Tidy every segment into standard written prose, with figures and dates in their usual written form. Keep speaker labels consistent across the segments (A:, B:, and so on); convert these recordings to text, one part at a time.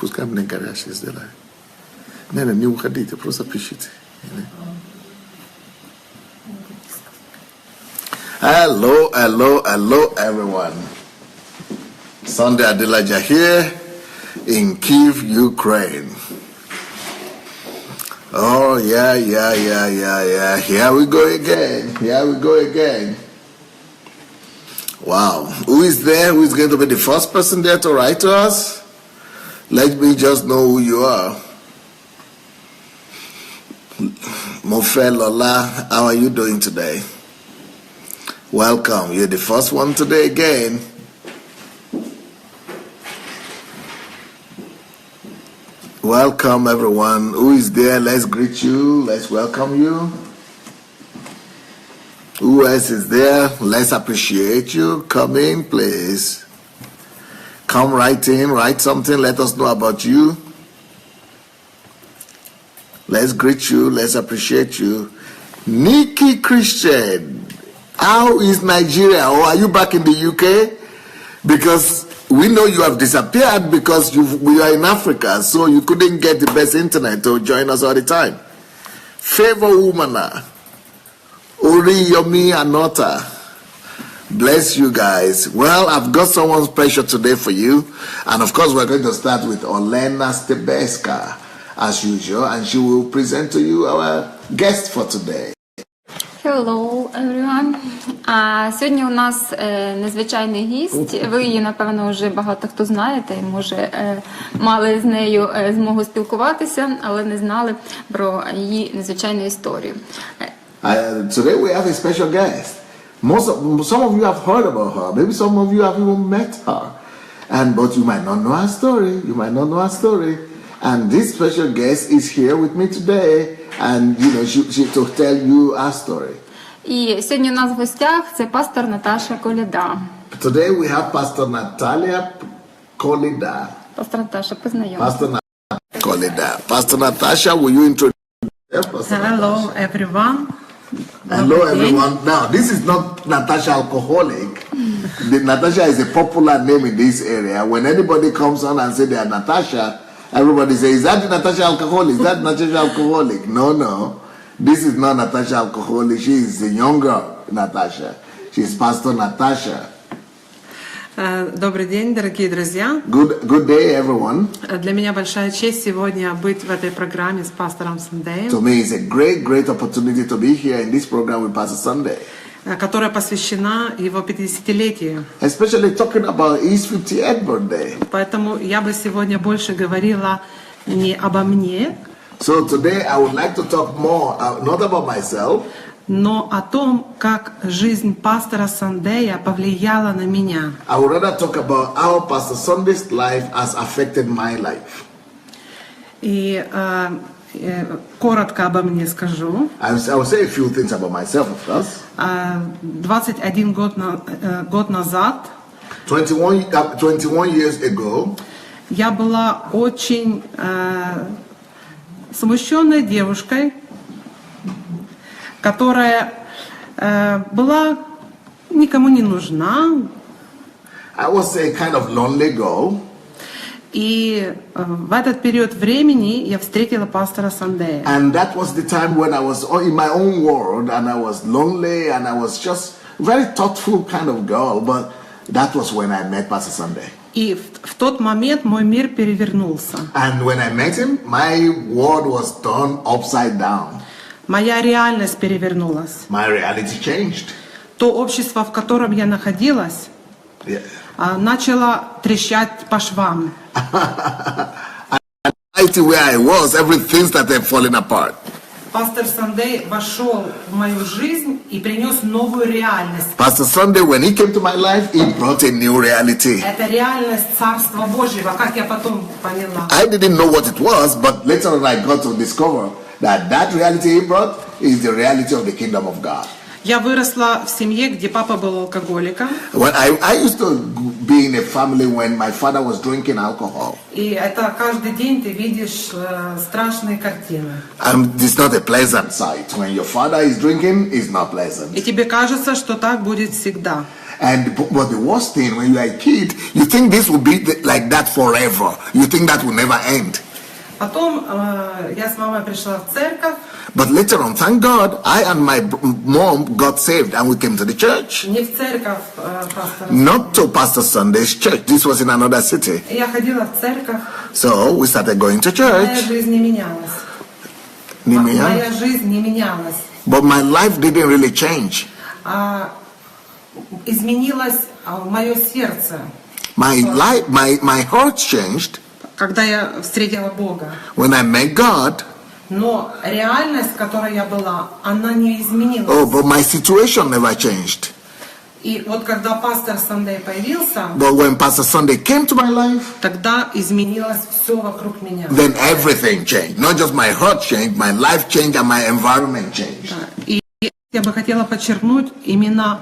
A: пускай мне горячее сделай. Не уходите, просто пишите. Hello, everyone. Sandey Adelajah here in Kyiv, Ukraine. Oh, yeah. Here we go again. Wow. Who is there? Who is going to be the first person there to write to us? Let me just know who you are. Mofe Lola, how are you doing today? Welcome. You're the first one today again. Welcome, everyone. Who is there? Let's greet you. Let's welcome you. Who else is there? Let's appreciate you. Come in, please. Come right in. Write something. Let us know about you. Let's greet you. Let's appreciate you. Nikki Christian. How is Nigeria? Or are you back in the UK? Because we know you have disappeared because we are in Africa, so you couldn't get the best internet to join us all the time. Favor Womana, Ori Yomi Anota. Bless you guys. Well, I've got someone special today for you. And of course, we're going to start with Olena Stebeska, as usual, and she will present to you our guest for today.
B: Hello, everyone. Сьогодні у нас незвичайний гість. Ви її, напевно, вже багато хто знаєте, може, мали з нею змогу спілкуватися, але не знали про її незвичайну історію.
A: Today we have a special guest. Some of you have heard about her. Maybe some of you have even met her. But you might not know her story. And this special guest is here with me today. And she to tell you our story.
B: І сьогодні у нас в гостях це пастор Наташа Коляда.
A: Today we have Pastor Natalia Kolyda.
B: Пастор Наташа, познайомтеся.
A: Pastor Kolyda. Pastor Natasha, will you introduce yourself?
C: Hello, everyone.
A: Hello, everyone. Now, this is not Natasha Alcoholic. Natasha is a popular name in this area. When anybody comes on and say they are Natasha, everybody says, is that the Natasha Alcoholic? Is that Natasha Alcoholic? No. This is not Natasha Alcoholic. She is a younger Natasha. She is Pastor Natasha.
C: Добрый день, дорогие друзья.
A: Good day, everyone.
C: Для меня большая честь сегодня быть в этой программе с пастором Сандеем.
A: To me, it's a great opportunity to be here in this program with Pastor Sandey.
C: Которая посвящена его 50-летию.
A: Especially talking about his 50th birthday.
C: Поэтому я бы сегодня больше говорила не обо мне.
A: So today I would like to talk more, not about myself,
C: но о том, как жизнь пастора Сандея повлияла на меня.
A: I would rather talk about how Pastor Sandey's life has affected my life.
C: И коротко обо мне скажу.
A: I will say a few things about myself, of course.
C: 21 год назад
A: 21 years ago,
C: я была очень смущенной девушкой, которая была никому не нужна.
A: I was a kind of lonely girl.
C: И в этот период времени я встретила пастора Сандея.
A: And that was the time when I was in my own world and I was lonely and I was just very thoughtful kind of girl, but that was when I met Pastor Sandey.
C: И в тот момент мой мир перевернулся.
A: And when I met him, my world was turned upside down.
C: Моя реальность перевернулась.
A: My reality changed.
C: То общество, в котором я находилась, начало трещать по швам.
A: Where I was, everything started falling apart.
C: Пастор Сандей вошел в мою жизнь и принес новую реальность.
A: Pastor Sandey, when he came to my life, he brought a new reality.
C: Это реальность Царства Божьего, как я потом поняла.
A: I didn't know what it was, but later on I got to discover that reality he brought is the reality of the kingdom of God.
C: Я выросла в семье, где папа был алкоголиком.
A: When I used to be in a family when my father was drinking alcohol.
C: И это каждый день ты видишь страшные картины.
A: And it's not a pleasant sight. When your father is drinking, it's not pleasant.
C: И тебе кажется, что так будет всегда.
A: But the worst thing, when you are a kid, you think this will be like that forever. You think that will never end.
C: Потом я с мамой пришла в церковь.
A: But later on, thank God, I and my mom got saved and we came to the church.
C: Не в церковь пастора.
A: Not to Pastor Sunday's church. This was in another city.
C: Я ходила в церковь.
A: So we started going to
C: Моя
A: church.
C: жизнь не менялась. Моя жизнь не менялась.
A: But my life didn't really change.
C: Изменилось мое сердце.
A: My life, my heart changed
C: Когда я встретила Бога.
A: when I met God.
C: Но реальность, в которой я была, она не изменилась.
A: Oh, but my situation never changed.
C: И вот когда пастор Сандей появился,
A: But when Pastor Sunday came to my life,
C: тогда изменилось все вокруг меня.
A: then everything changed. Not just my heart changed, my life changed and my environment changed.
C: И я бы хотела подчеркнуть именно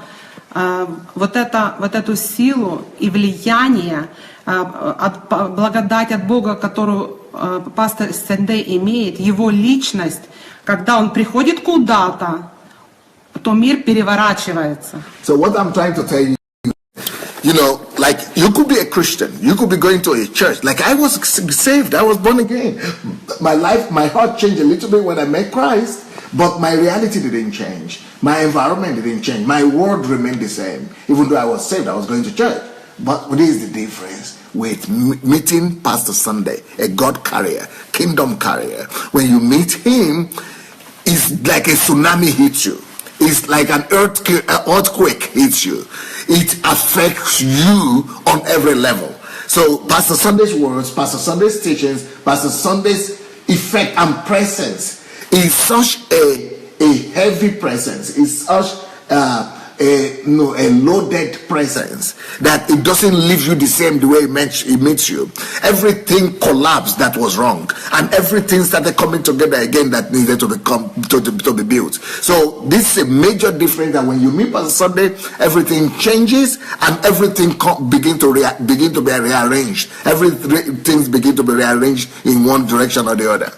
C: вот эту силу и влияние, благодать от Бога, которую пастор Сандей имеет, его личность, когда он приходит куда-то, то мир переворачивается.
A: So what I'm trying to tell you, you know, like you could be a Christian, you could be going to a church. Like I was saved, I was born again. My life, my heart changed a little bit when I met Christ, but my reality didn't change. My environment didn't change. My world remained the same. Even though I was saved, I was going to church. But this is the difference with meeting Pastor Sunday, a God carrier, kingdom carrier. When you meet him, it's like a tsunami hits you. It's like an earthquake hits you. It affects you on every level. So Pastor Sunday's words, Pastor Sunday's teachings, Pastor Sunday's effect and presence is such a heavy presence. It's such a loaded presence that it doesn't leave you the same the way it meets you. Everything collapsed that was wrong, and everything started coming together again that needed to be built. So this is a major difference, that when you meet Pastor Sunday, everything changes and everything begin to be rearranged. Everything begin to be rearranged in one direction or the other.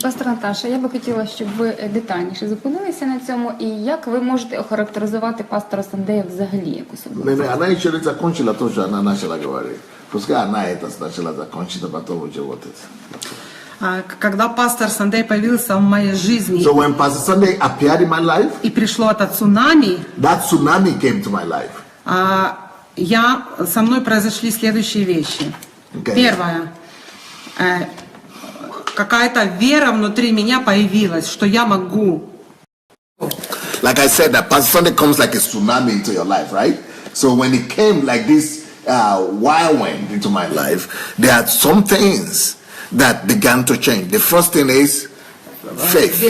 B: Пастор Наташа, я би хотіла, щоб ви детальніше зупинилися на цьому, і як ви можете охарактеризувати пастора Сандея взагалі як особливо?
A: Она еще не закончила то, что она начала говорить. Пускай она это сначала закончит, а потом уже вот это.
C: Когда пастор Сандей появился в моей жизни,
A: So when Pastor Sunday appeared in my life,
C: и пришло это цунами,
A: that tsunami came to my life.
C: со мной произошли следующие вещи.
A: Okay.
C: Первое. Какая-то вера внутри меня появилась, что я могу.
A: Like I said, that Pastor Sunday comes like a tsunami into your life, right? So when it came like this whirlwind into my life, there are some things that began to change. The first thing is faith.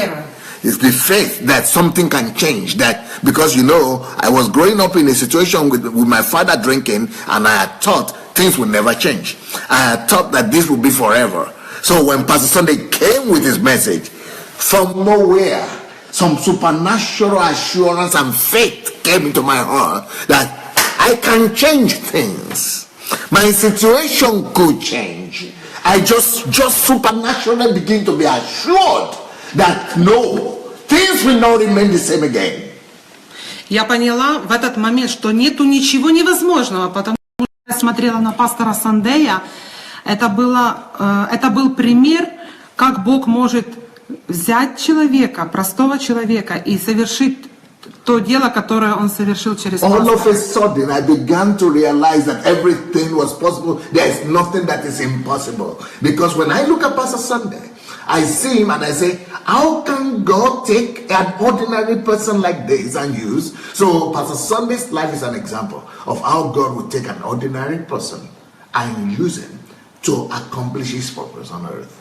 A: It's the faith that something can change. That because I was growing up in a situation with my father drinking, and I had thought things would never change. I had thought that this would be forever. So when Pastor Sunday came with his message, from nowhere, some supernatural assurance and faith came into my heart that I can change things. My situation could change. I just supernaturally begin to be assured that no, things will not remain the same again.
C: Я поняла в этот момент, что нету ничего невозможного, потому что я смотрела на пастора Сандея. Это был пример, как Бог может взять человека, простого человека, и совершить то дело, которое он совершил через пастора.
A: All of a sudden, I began to realize that everything was possible. There is nothing that is impossible. Because when I look at Pastor Sunday, I see him and I say, how can God take an ordinary person like this and use? So Pastor Sunday's life is an example of how God would take an ordinary person and use him to accomplish his purpose on earth.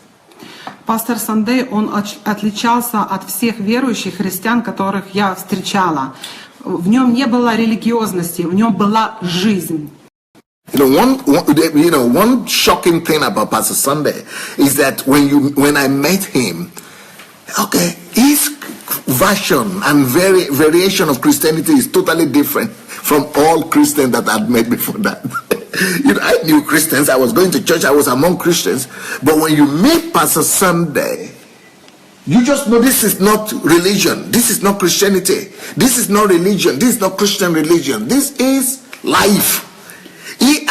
C: Пастор Сандей, он отличался от всех верующих христиан, которых я встречала. В нем не было религиозности, в нем была жизнь.
A: One shocking thing about Pastor Sunday is that when I met him, his version and variation of Christianity is totally different from all Christians that I'd met before that. I knew Christians, I was going to church, I was among Christians, but when you meet Pastor Sunday, You just know this is not religion. This is not Christianity. This is not religion. This is not Christian religion. This is life. He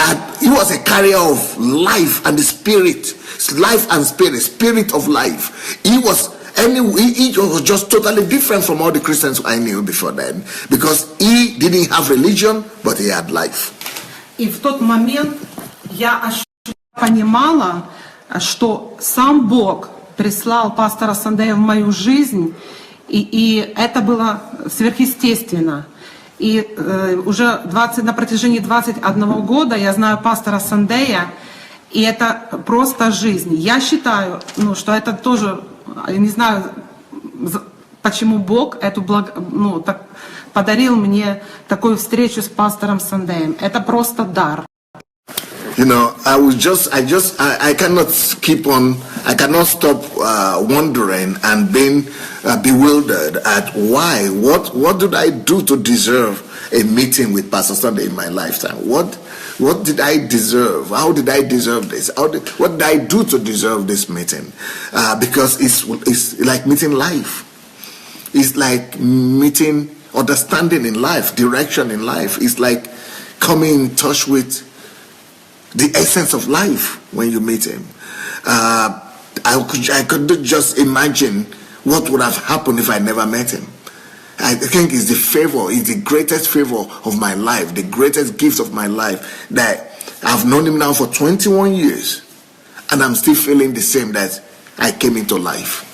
A: was a carrier of life and the spirit. Life and spirit. Spirit of life. He was just totally different from all the Christians I knew before then. Because he didn't have religion, but he had life.
C: И в тот момент я понимала, что сам Бог прислал пастора Сандея в мою жизнь, и это было сверхъестественно. И уже на протяжении 21 года я знаю пастора Сандея, и это просто жизнь. Я считаю, что это тоже, я не знаю, почему Бог так подарил мне такую встречу с пастором Сандеем. Это просто дар.
A: You know, I cannot I cannot stop wondering and being bewildered at why. What did I do to deserve a meeting with Pastor Sandey in my lifetime? What did I deserve? How did I deserve this? What did I do to deserve this meeting? Because it's like meeting life. It's like meeting understanding in life, direction in life. It's like coming in touch with the essence of life when you meet him. I could just imagine what would have happened if I never met him. I think it's the greatest favor of my life, the greatest gift of my life, that I've known him now for 21 years, and I'm still feeling the same, that I came into life.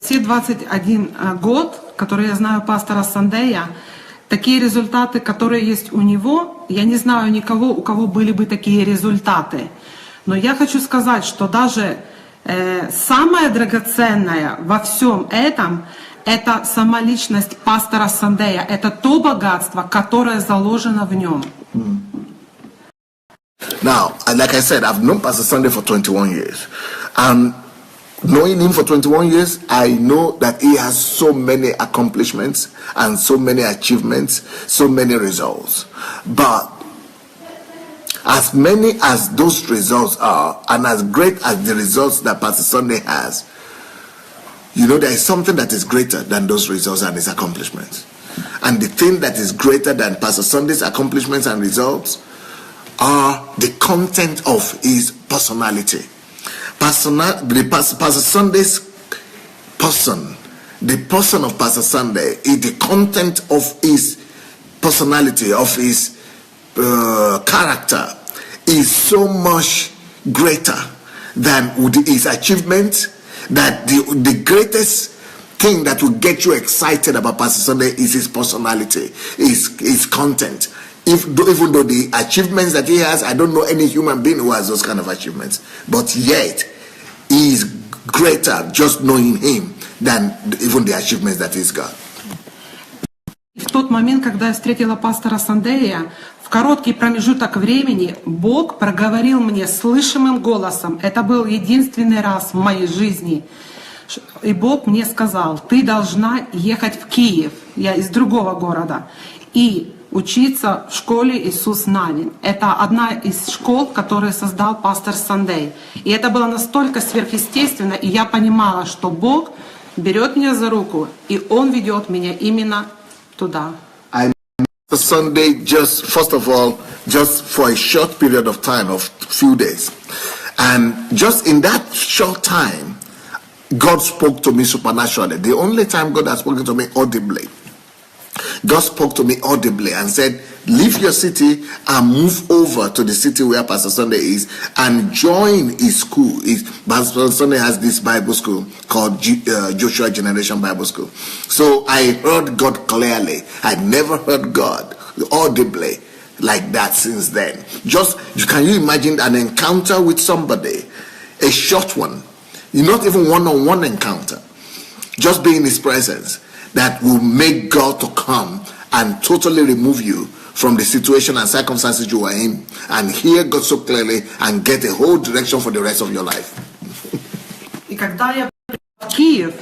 C: Все 21 год, который я знаю пастора Сандея, такие результаты, которые есть у него, я не знаю никого, у кого были бы такие результаты. Но я хочу сказать, что даже самое драгоценное во всем этом — это сама личность пастора Сандея, это то богатство, которое заложено в нем.
A: Now, like I said, I've known Pastor Sandey for 21 years. And knowing him for 21 years, I know that he has so many accomplishments and so many achievements, so many results. But as many as those results are, and as great as the results that Pastor Sandey has, you know, there is something that is greater than those results and his accomplishments. And the thing that is greater than Pastor Sandey's accomplishments and results are the content of his personality. Pastor Sandey's person, the person of Pastor Sandey, is the content of his personality, of his character, is so much greater than his achievement, that the greatest thing that will get you excited about Pastor Sandey is his personality, his content. Even though the achievements that he has, I don't know any human being who has those kind of achievements, but yet he is greater just knowing him than even the achievements that he's got.
C: В тот момент, когда я встретила пастора Сандея, в короткий промежуток времени Бог проговорил мне слышимым голосом. Это был единственный раз в моей жизни. И Бог мне сказал: ты должна ехать в Киев, я из другого города, и учиться в школе Иисус Навин. Это одна из школ, которые создал пастор Сандей. И это было настолько сверхъестественно, и я понимала, что Бог берет меня за руку, и Он ведет меня именно туда.
A: I met Sandey first of all, just for a short period of time, of few days. And just in that short time, God spoke to me supernaturally. The only time God has spoken to me audibly. God spoke to me audibly and said, leave your city and move over to the city where Pastor Sandey is and join his school. Pastor Sandey has this Bible school called Joshua Generation Bible School. So I heard God clearly. I'd never heard God audibly like that since then. Can you imagine an encounter with somebody, a short one, not even one-on-one encounter, just be in his presence, that will make God to come and totally remove you from the situation and circumstances you are in, and hear God so clearly and get a whole direction for the rest of your life.
C: И когда я приехала в Киев,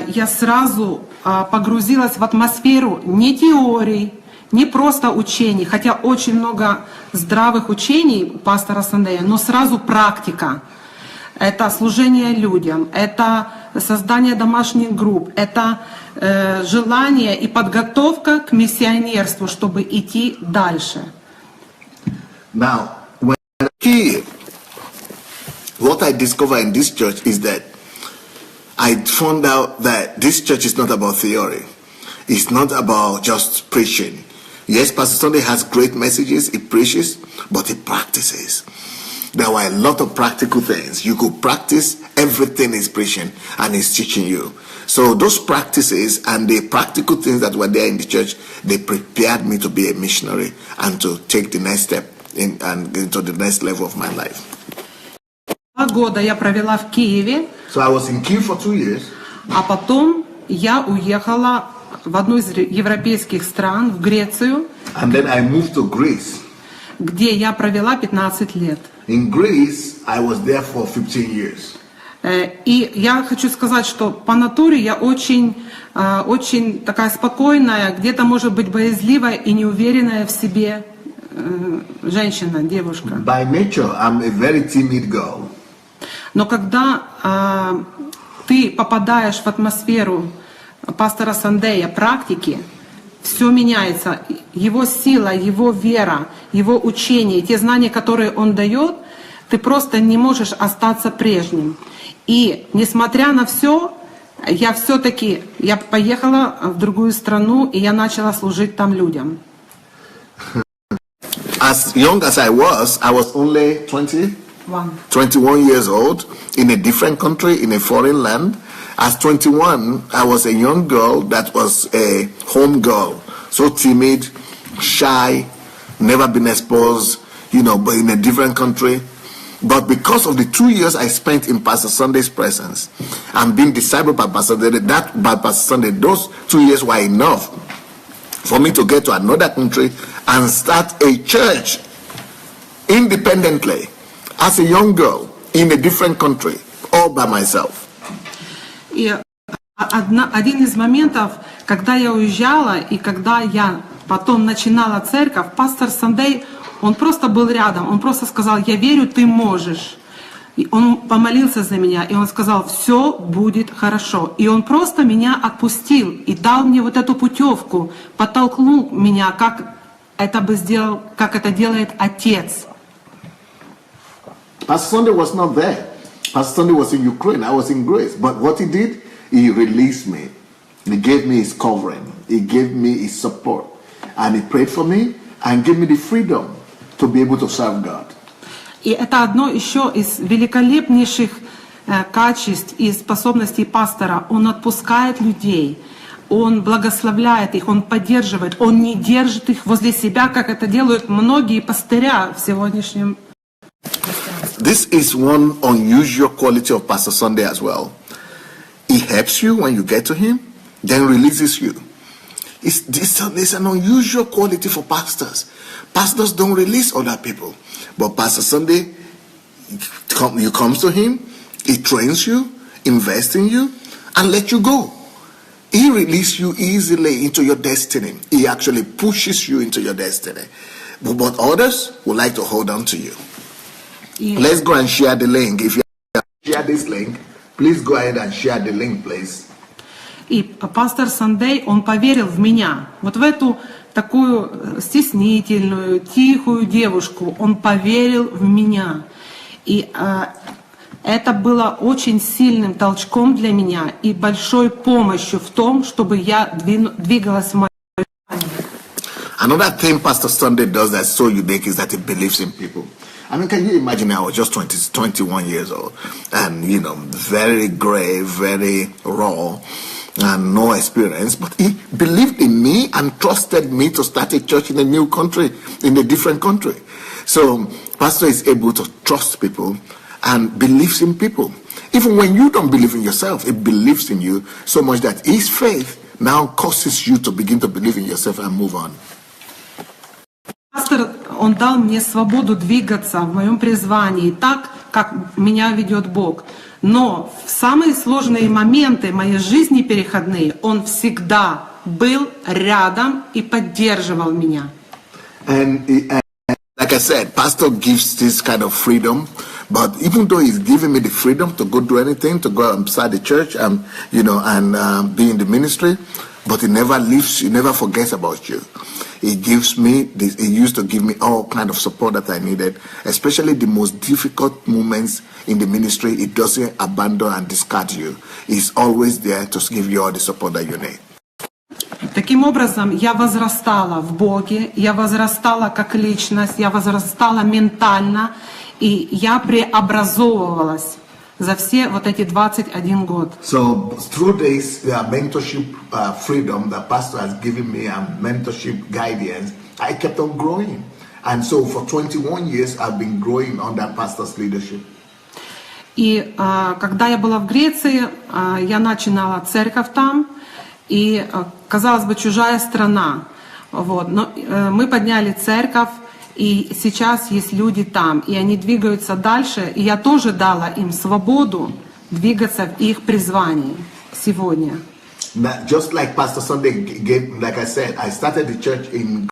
C: я сразу погрузилась в атмосферу не теорий, не просто учений, хотя очень много здравых учений у пастора Сандея, но сразу практика. Это служение людям, это создание домашних групп, это желание и подготовка к миссионерству, чтобы идти дальше.
A: Now, when I was a kid, what I discovered in this church is that I found out that this church is not about theory. It's not about just preaching. Yes, Pastor Sandey has great messages, he preaches, but he practices. There were a lot of practical things. You could practice everything he's preaching and he's teaching you. So those practices and the practical things that were there in the church, they prepared me to be a missionary and to take the next step in and into the next level of my life.
C: 2 года я провела в Киеве.
A: So I was in Kyiv for 2 years.
C: А потом я уехала в одну из европейских стран, в Грецию,
A: And then I moved to Greece.
C: где я провела 15 лет.
A: In Greece, I was there for 15 years.
C: И я хочу сказать, что по натуре я очень такая спокойная, где-то, может быть, боязливая и неуверенная в себе женщина, девушка.
A: By nature, I'm a very timid girl.
C: Но когда ты попадаешь в атмосферу пастора Сандея, практики, все меняется. Его сила, его вера, его учение, те знания, которые он дает, ты просто не можешь остаться прежним. И несмотря на все, я поехала в другую страну, и я начала служить там людям.
A: As young as I was only 21 years old, in a different country, in a foreign land. As 21, I was a young girl that was a home girl, so timid, shy, never been exposed, but in a different country. But because of the 2 years I spent in Pastor Sandey's presence and being discipled by Pastor Sandey, those 2 years were enough for me to get to another country and start a church independently as a young girl in a different country, all by myself.
C: И один из моментов, когда я уезжала и когда я потом начинала церковь, пастор Сандей, он просто был рядом, он просто сказал: я верю, ты можешь. И он помолился за меня, и он сказал: все будет хорошо. И он просто меня отпустил и дал мне вот эту путевку, подтолкнул меня, как это делает отец.
A: Pastor Sandey was not there. Pastor Sandey was in Ukraine. I was in Greece. But what he did, he released me. He gave me his covering. He gave me his support. And he prayed for me and gave me the freedom to be able to serve God.
C: И это одно еще из великолепнейших качеств и способностей пастора. Он отпускает людей, он благословляет их, он поддерживает, он не держит их возле себя, как это делают многие пастыря в сегодняшнем.
A: This is one unusual quality of Pastor Sandey as well. He helps you when you get to him, then releases you. It's an unusual quality for pastors. Pastors don't release other people. But Pastor Sandey, you come to him, he trains you, invests in you, and let you go. He releases you easily into your destiny. He actually pushes you into your destiny. But others would like to hold on to you.
C: Yeah.
A: Let's go and share the link. If you share this link, please go ahead and share the link, please.
C: И пастор Сандей, он поверил в меня, вот в эту такую стеснительную, тихую девушку, он поверил в меня. И это было очень сильным толчком для меня и большой помощью в том, чтобы я двигалась в моем желании.
A: Another thing Pastor Sandey does that's so unique is that he believes in people. I mean, can you imagine? I was just 21 years old, and very gray, very raw, and no experience. But he believed in me and trusted me to start a church in a new country, in a different country. So, Pastor is able to trust people and believes in people. Even when you don't believe in yourself, he believes in you so much that his faith now causes you to begin to believe in yourself and move on.
C: Пастор, он дал мне свободу двигаться в моем призвании так, как меня ведет Бог. Но в самые сложные моменты моей жизни переходные он всегда был рядом и поддерживал меня.
A: And like I said, Pastor gives this kind of freedom, But even though he's giving me the freedom to go do anything, to go inside the church, and be in the ministry, but he never leaves, he never forgets about you. He gives me this, he used to give me all kind of support that I needed, especially the most difficult moments in the ministry. He doesn't abandon and discard you. He's always there to give you all the support that you need.
C: Таким образом, я возрастала в Боге, я возрастала как личность, я возрастала ментально, и я преобразовывалась за все вот эти 21 год.
A: So through this mentorship freedom that pastor has given me and mentorship guidance, I kept on growing. And so for 21 years, I've been growing under pastor's leadership.
C: И когда я была в Греции, я начинала церковь там, и, казалось бы, чужая страна. Вот. Но мы подняли церковь, и сейчас есть люди там, и они двигаются дальше, и я тоже дала им свободу двигаться в их призвании сегодня.
A: Just like Pastor Sandey gave, like I said, I started the church in.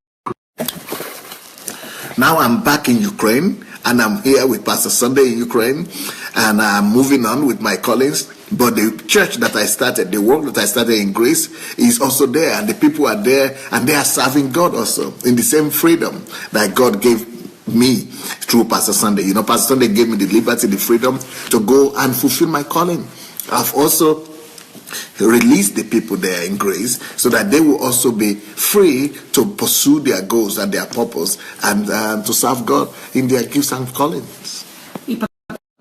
A: Now I'm back in Ukraine, and I'm here with Pastor Sandey in Ukraine, and I'm moving on with my callings. But the church that I started, the work that I started in Greece is also there, and the people are there, and they are serving God also in the same freedom that God gave me through Pastor Sandey. You know, Pastor Sandey gave me the liberty, the freedom to go and fulfill my calling. I've also released the people there in Greece so that they will also be free to pursue their goals and their purpose and to serve God in their gifts and callings.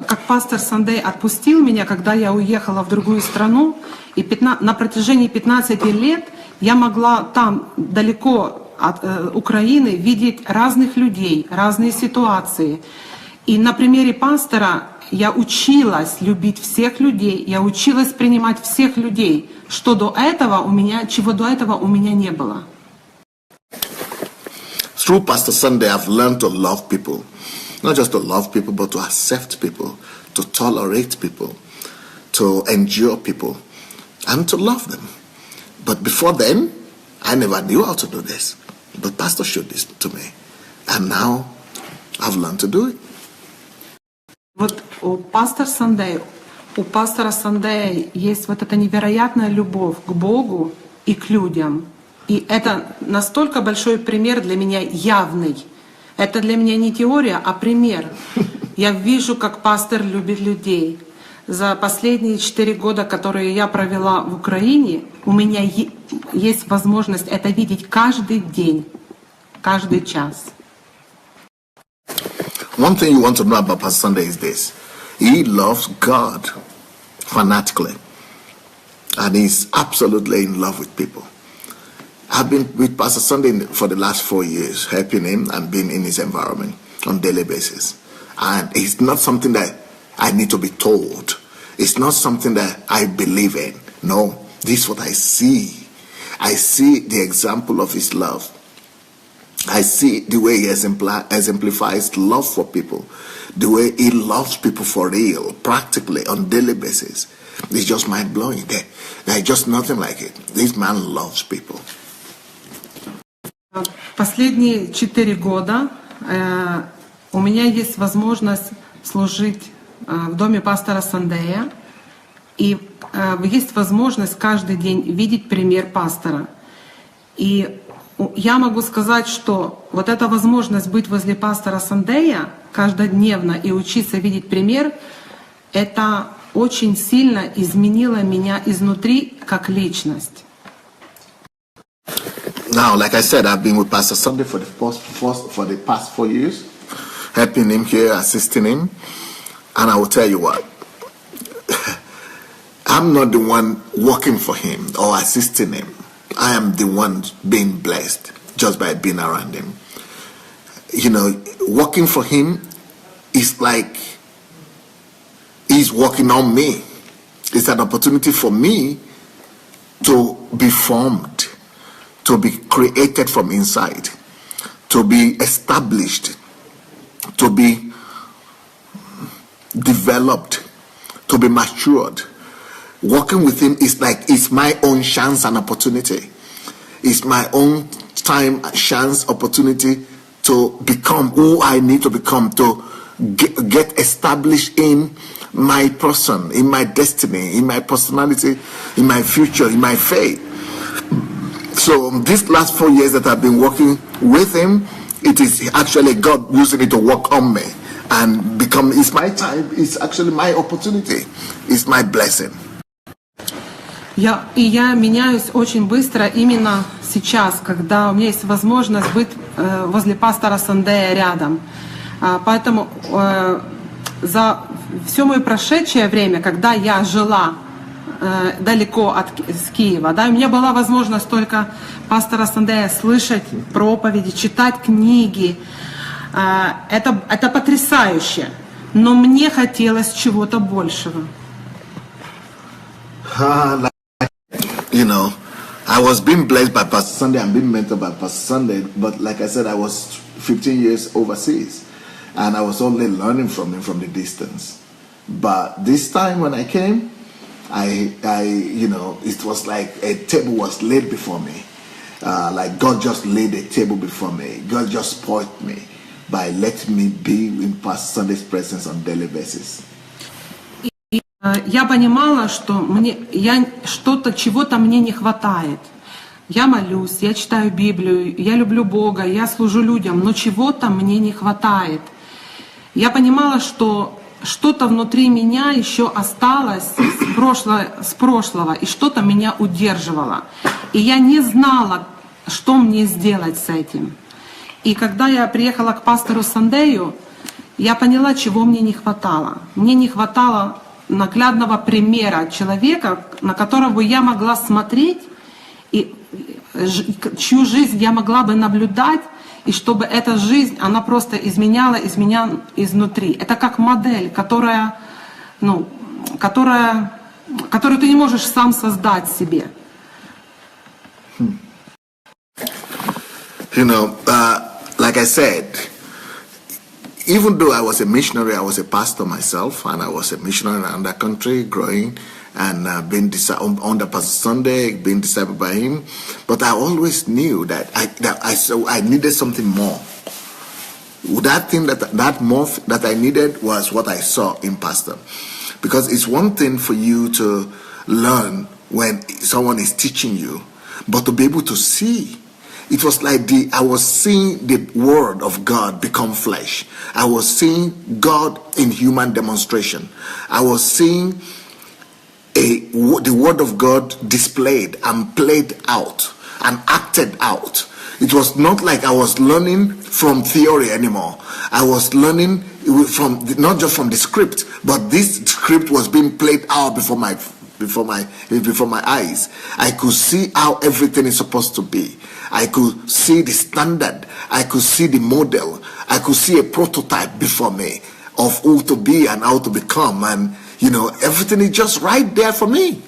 C: Как пастор Сандей отпустил меня, когда я уехала в другую страну, и на протяжении 15 лет я могла там, далеко от Украины, видеть разных людей, разные ситуации. И на примере пастора я училась любить всех людей, я училась принимать всех людей, чего до этого у меня не было.
A: Through Pastor Sandey, I've learned to love people. Not just to love people, but to accept people, to tolerate people, to endure people, and to love them. But before then, I never knew how to do this. But Pastor showed this to me. And now, I've learned to do it.
C: Вот у пастора Сандея есть вот эта невероятная любовь к Богу и к людям. И это настолько большой пример для меня явный. Это для меня не теория, а пример. Я вижу, как пастор любит людей. За последние 4 года, которые я провела в Украине, у меня есть возможность это видеть каждый день, каждый час.
A: One thing you want to know about Pastor Sandey is this. He loves God fanatically. And he's absolutely in love with people. I've been with Pastor Sandey for the last 4 years, helping him and being in his environment on a daily basis. And it's not something that I need to be told. It's not something that I believe in. No, this is what I see. I see the example of his love. I see the way he exemplifies love for people. The way he loves people for real, practically, on a daily basis. It's just mind-blowing. There's just nothing like it. This man loves people.
C: Последние 4 года у меня есть возможность служить в доме пастора Сандея, и есть возможность каждый день видеть пример пастора. И я могу сказать, что вот эта возможность быть возле пастора Сандея каждодневно и учиться видеть пример, это очень сильно изменило меня изнутри как личность.
A: Now, like I said, I've been with Pastor Sandey for the past 4 years, helping him here, assisting him. And I will tell you what, I'm not the one working for him or assisting him. I am the one being blessed just by being around him. You know, working for him is like he's working on me. It's an opportunity for me to be formed, to be created from inside, to be established, to be developed, to be matured. Working with him is like it's my own chance and opportunity. It's my own time, chance, opportunity to become who I need to become, to get established in my person, in my destiny, in my personality, in my future, in my faith. So these last 4 years that I've been working with him, it is actually God using it to work on me and it's my time, it's actually my opportunity, it's my blessing.
C: Я меняюсь очень быстро именно сейчас, когда у меня есть возможность быть возле пастора Сандея рядом. Поэтому за все мое прошедшее время, когда я жила далеко с Киева, да, у меня была возможность только пастора Сандея слышать проповеди, читать книги. Это потрясающе, но мне хотелось чего-то большего.
A: You know, I was being blessed by Pastor Sandey and being mentored by Pastor Sandey, but like I said, I was 15 years overseas, and I was only learning from him from the distance. But this time when I came, you know, it was like a table was laid before me. Like God just laid a table before me. God just spoiled me by letting me be in Pastor Sandey's presence on a daily basis.
C: Я понимала, что чего-то мне не хватает. Я молюсь, я читаю Библию, я люблю Бога, я служу людям, но чего-то мне не хватает. Я понимала, что что-то внутри меня еще осталось с прошлого, и что-то меня удерживало. И я не знала, что мне сделать с этим. И когда я приехала к пастору Сандею, я поняла, чего мне не хватало. Мне не хватало наглядного примера человека, на которого я могла смотреть, и чью жизнь я могла бы наблюдать, и чтобы эта жизнь, она просто изменяла меня изнутри. Это как модель, которую ты не можешь сам создать себе.
A: You know, like I said, even though I was a missionary, I was a pastor myself, and I was a missionary around the country, growing and being under Pastor Sandey, being discipled by him. But I always knew that I needed something more. That thing that more that I needed was what I saw in Pastor, because it's one thing for you to learn when someone is teaching you, but to be able to see. It was like I was seeing the word of God become flesh. I was seeing God in human demonstration. I was seeing the word of God displayed and played out and acted out. It was not like I was learning from theory anymore. I was learning from not just from the script, but this script was being played out before my eyes. I could see how everything is supposed to be. I could see the standard. I could see the model. I could see a prototype before me of who to be and how to become. And, you know, everything is just right there for me.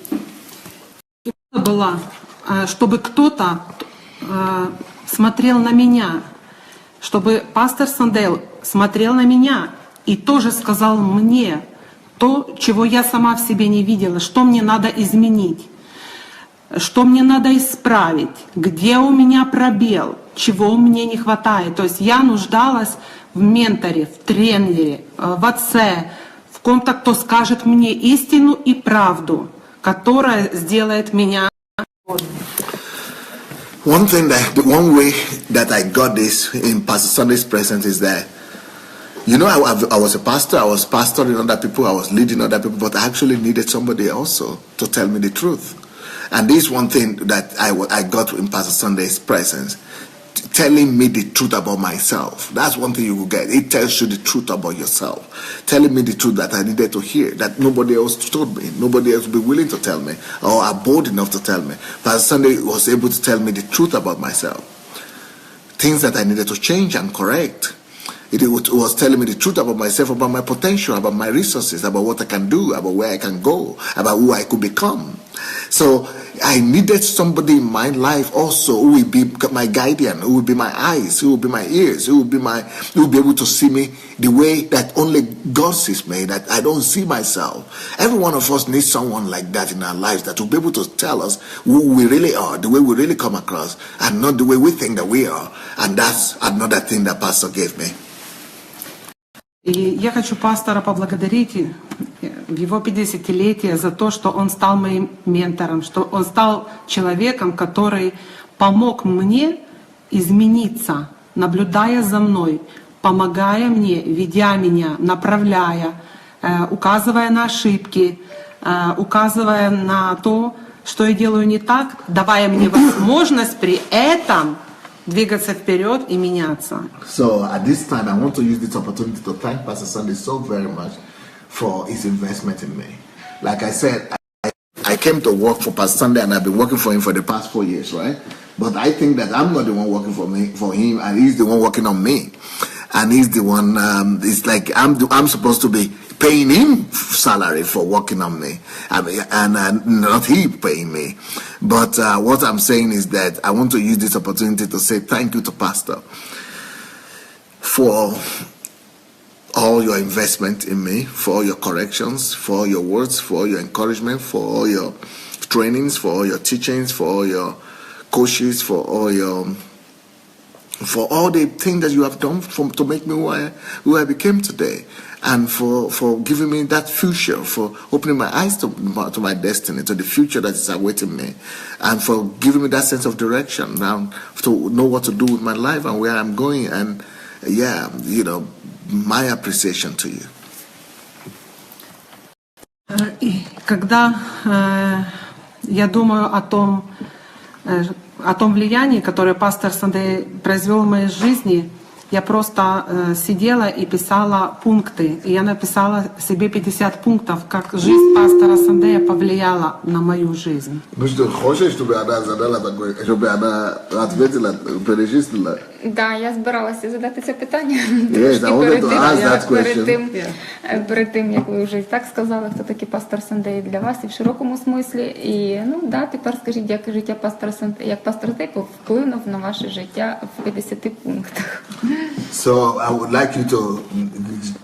C: Была, чтобы кто-то смотрел на меня, чтобы пастор Сандей смотрел на меня и тоже сказал мне то, чего я сама в себе не видела, что мне надо изменить. Что мне надо исправить, где у меня пробел, чего мне не хватает. То есть я нуждалась в менторе, в тренере, в отце, в ком-то, кто скажет мне истину и правду, которая сделает меня.
A: One way that I got this in Pastor Sandey's presence is that, you know, I was a pastor, I was pastoring other people, I was leading other people, but I actually needed somebody also to tell me the truth. And this is one thing that I got in Pastor Sandey's presence, telling me the truth about myself. That's one thing you will get. It tells you the truth about yourself. Telling me the truth that I needed to hear, that nobody else told me. Nobody else would be willing to tell me or are bold enough to tell me. Pastor Sandey was able to tell me the truth about myself. Things that I needed to change and correct. It was telling me the truth about myself, about my potential, about my resources, about what I can do, about where I can go, about who I could become. So I needed somebody in my life also who will be my guardian, who will be my eyes, who will be my ears, who will be able to see me the way that only God sees me, that I don't see myself. Every one of us needs someone like that in our lives that will be able to tell us who we really are, the way we really come across, and not the way we think that we are. And that's another thing that Pastor gave me.
C: И я хочу пастора поблагодарить в его 50-летие за то, что он стал моим ментором, что он стал человеком, который помог мне измениться, наблюдая за мной, помогая мне, ведя меня, направляя, указывая на ошибки, указывая на то, что я делаю не так, давая мне возможность при этом двигаться вперед и меняться.
A: So at this time, I want to use this opportunity to thank Pastor Sandey so very much for his investment in me. Like I said, I came to work for Pastor Sandey, and I've been working for him for the past 4 years, right? But I think that I'm not the one working for him, and he's the one working on me. And he's the one. It's like I'm supposed to be paying him salary for working on me, and not he paying me. But what I'm saying is that I want to use this opportunity to say thank you to Pastor for all your investment in me, for all your corrections, for all your words, for all your encouragement, for all your trainings, for all your teachings, for all your coaches, for all the things that you have done to make me who I became today, and for giving me that future, for opening my eyes to my destiny, to the future that is awaiting me, and for giving me that sense of direction now to know what to do with my life and where I'm going. And yeah, my appreciation to you.
C: Когда я думаю о том влиянии, которое пастор Сандей произвел в моей жизни, я просто сидела и писала пункты. И я написала себе 50 пунктов, как жизнь пастора Сандея повлияла на мою жизнь.
B: Да, я збиралася задати це питання. Перед тим, як ви вже і так сказали, хто такий пастор Сандей для вас і в широкому смислі. І тепер скажіть, як життя пастора Сандея, як пастор Сандей вплинув на ваше життя в 50 пунктах.
A: So I would like you to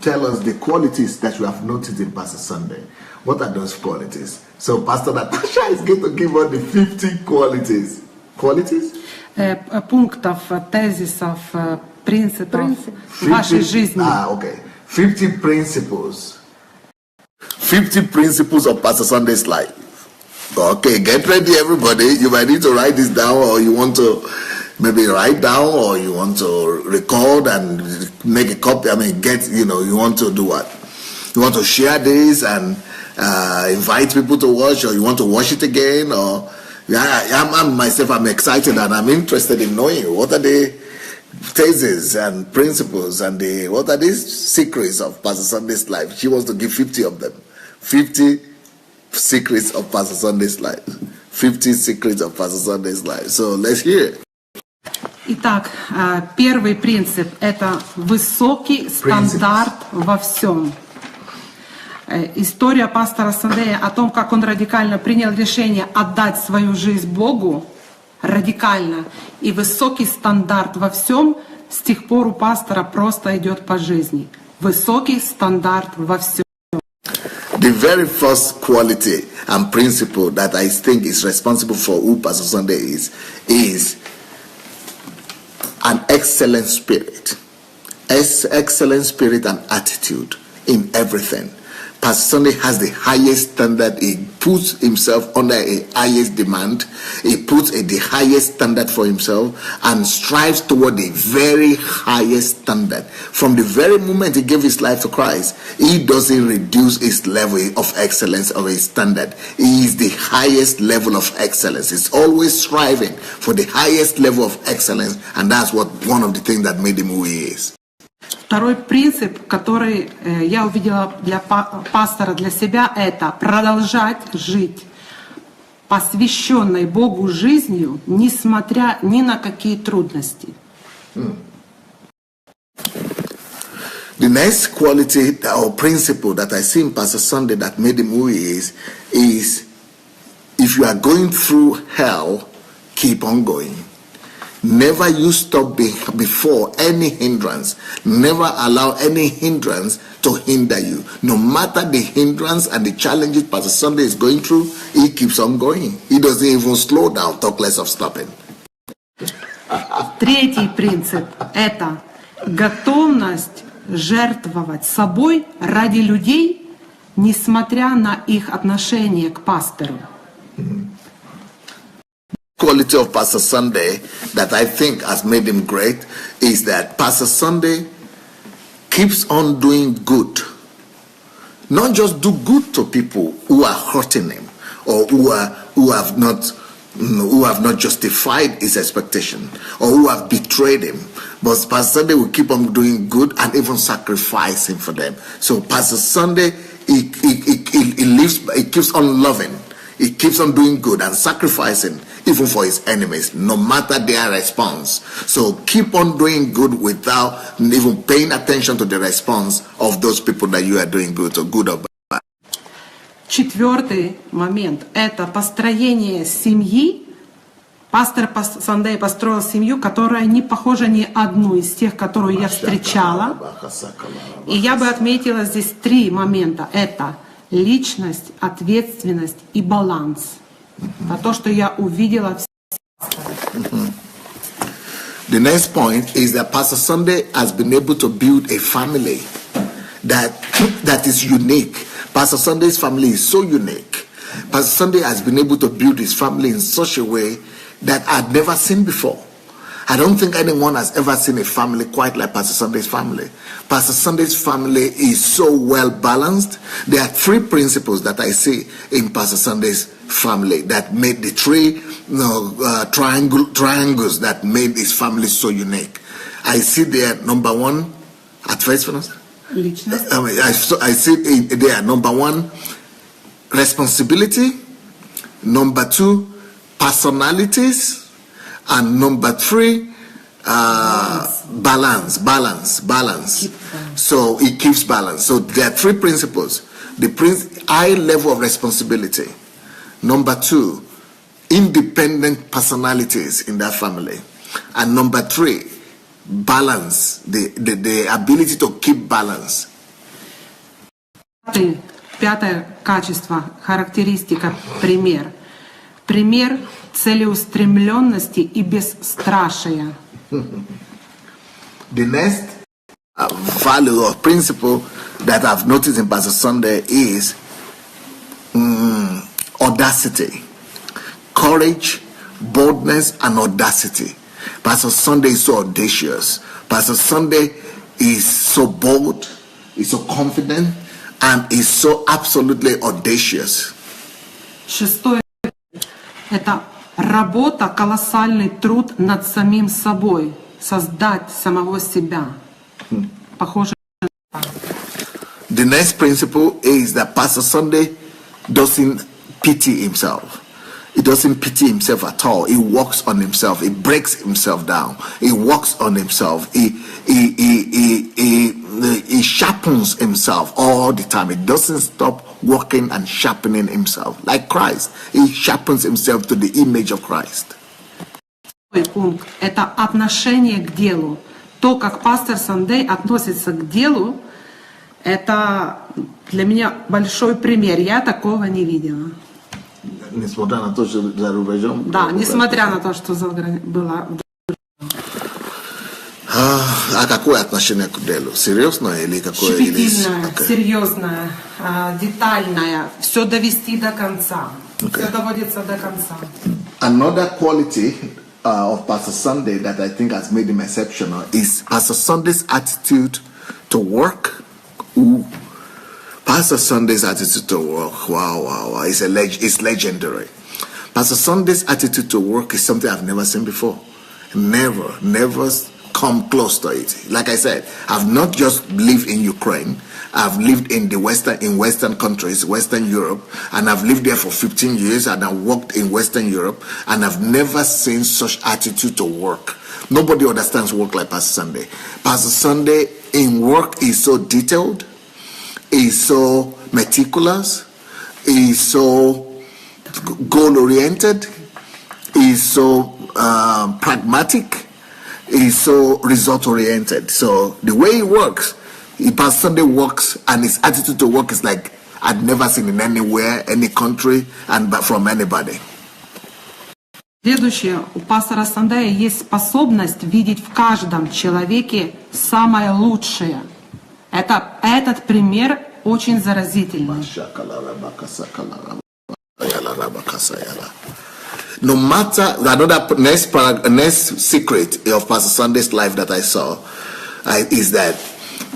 A: tell us the qualities that you have noticed in Pastor Sandey. What are those qualities? So Pastor Natasha is going to give us the 50 qualities. Qualities?
C: Пунктов, тезисов, принципов вашей жизни.
A: Okay. 50 principles. 50 principles of Pastor Sandey's life. Okay, get ready, everybody. You might need to write this down, or you want to maybe write down, or you want to record and make a copy. You want to do what? You want to share this and invite people to watch, or you want to watch it again, or I'm excited and I'm interested in knowing what are the theses and principles and what are these secrets of Pastor Sandey's life. She wants to give 50 of them. 50 secrets of Pastor Sandey's life. 50 secrets of Pastor Sandey's life. So let's hear it.
C: Итак, первый принцип – это высокий стандарт во всем. История пастора Сандея о том, как он радикально принял решение отдать свою жизнь Богу, радикально, и высокий стандарт во всем, с тех пор у пастора просто идет по жизни. Высокий стандарт во всем.
A: The very first quality and principle that I think is responsible for who Pastor Sandey is an excellent spirit. Excellent spirit and attitude in everything. Pastor Sandey has the highest standard. He puts himself under a highest demand. He puts the highest standard for himself and strives toward the very highest standard. From the very moment he gave his life to Christ, he doesn't reduce his level of excellence or his standard. He is the highest level of excellence. He's always striving for the highest level of excellence, and that's one of the things that made him who he is.
C: Второй принцип, который я увидела для пастора, для себя, это продолжать жить посвященной Богу жизнью, несмотря ни на какие трудности.
A: The next quality or principle that I see in Pastor Sandey that made him who he is if you are going through hell, keep on going. Never you stop before any hindrance. Never allow any hindrance to hinder you. No matter the hindrance and the challenges Pastor Sandey is going through, he keeps on going. He doesn't even slow down, talk less of stopping.
C: Третий принцип – это готовность жертвовать собой ради людей, несмотря на их отношение к пастору.
A: Quality of Pastor Sandey that I think has made him great is that Pastor Sandey keeps on doing good. Not just do good to people who are hurting him or who have not justified his expectation or who have betrayed him. But Pastor Sandey will keep on doing good and even sacrificing for them. So Pastor Sandey, he keeps on loving. He keeps on doing good and sacrificing even for his enemies, no matter their response. So keep on doing good without even paying attention to the response of those people that you are doing good or good or bad.
C: Четвертый момент – это построение семьи. Пастор Сандей построил семью, которая не похожа ни одну из тех, которую я встречала. И я бы отметила здесь три момента. Это личность, ответственность и баланс. Это то, что я увидела в пасторе.
A: The next point is that Pastor Sandey has been able to build a family that is unique. Pastor Sandey's family is so unique. Pastor Sandey has been able to build his family in such a way that I'd never seen before. I don't think anyone has ever seen a family quite like Pastor Sandey's family. Pastor Sandey's family is so well balanced. There are three principles that I see in Pastor Sandey's family that made the three triangles that made his family so unique. I see there, number one, at first, I see there, number one, responsibility. Number two, personalities. And number three, balance. So it keeps balance. So there are three principles. The high level of responsibility. Number two, independent personalities in that family. And number three, balance, the ability to keep balance.
C: Пятое качество, характеристика, пример. Пример целеустремленности и бесстрашия.
A: The next value or principle that I've noticed in Pastor Sandey is audacity, courage, boldness, and audacity. Pastor Sandey is so audacious. Pastor Sandey is so bold, is so confident, and is so absolutely audacious.
C: Шестое – это работа, колоссальный труд над самим собой, создать самого себя. Похоже.
A: The next principle is that Pastor Sandey doesn't pity himself. He doesn't pity himself at all. He works on himself. He breaks himself down. He works on himself. He sharpens himself all the time. He doesn't stop working and sharpening himself. Like Christ, he sharpens himself to the image of Christ.
C: Второй пункт – это отношение к делу. То, как пастор Сандей относится к делу, это для меня большой пример. Я такого не видела.
A: Несмотря на то, что за рубежом?
C: Да, несмотря на то, что было.
A: А какое отношение к делу? Серьезное или какое?
C: Щепетильное, серьезное, детальное. Все довести до конца. Все доводится до конца.
A: Another quality of Pastor Sandey that I think has made him exceptional is Pastor Sandey's attitude to work. Pastor Sandey's attitude to work, wow, it's legendary. Pastor Sandey's attitude to work is something I've never seen before. Never come close to it. Like I said, I've not just lived in Ukraine. I've lived in Western countries, Western Europe, and I've lived there for 15 years, and I've worked in Western Europe, and I've never seen such attitude to work. Nobody understands work like Pastor Sandey. Pastor Sandey in work is so detailed, is so meticulous, is so goal-oriented, is so pragmatic, is so result-oriented. So the way he works, Pastor Sandey works, and his attitude to work is like I'd never seen in anywhere, any country, and from anybody.
C: Следующее, у пастора Сандея есть способность видеть в каждом человеке самое лучшее. Этот пример очень заразительный.
A: No matter next secret of Pastor Sunday's life that I saw is that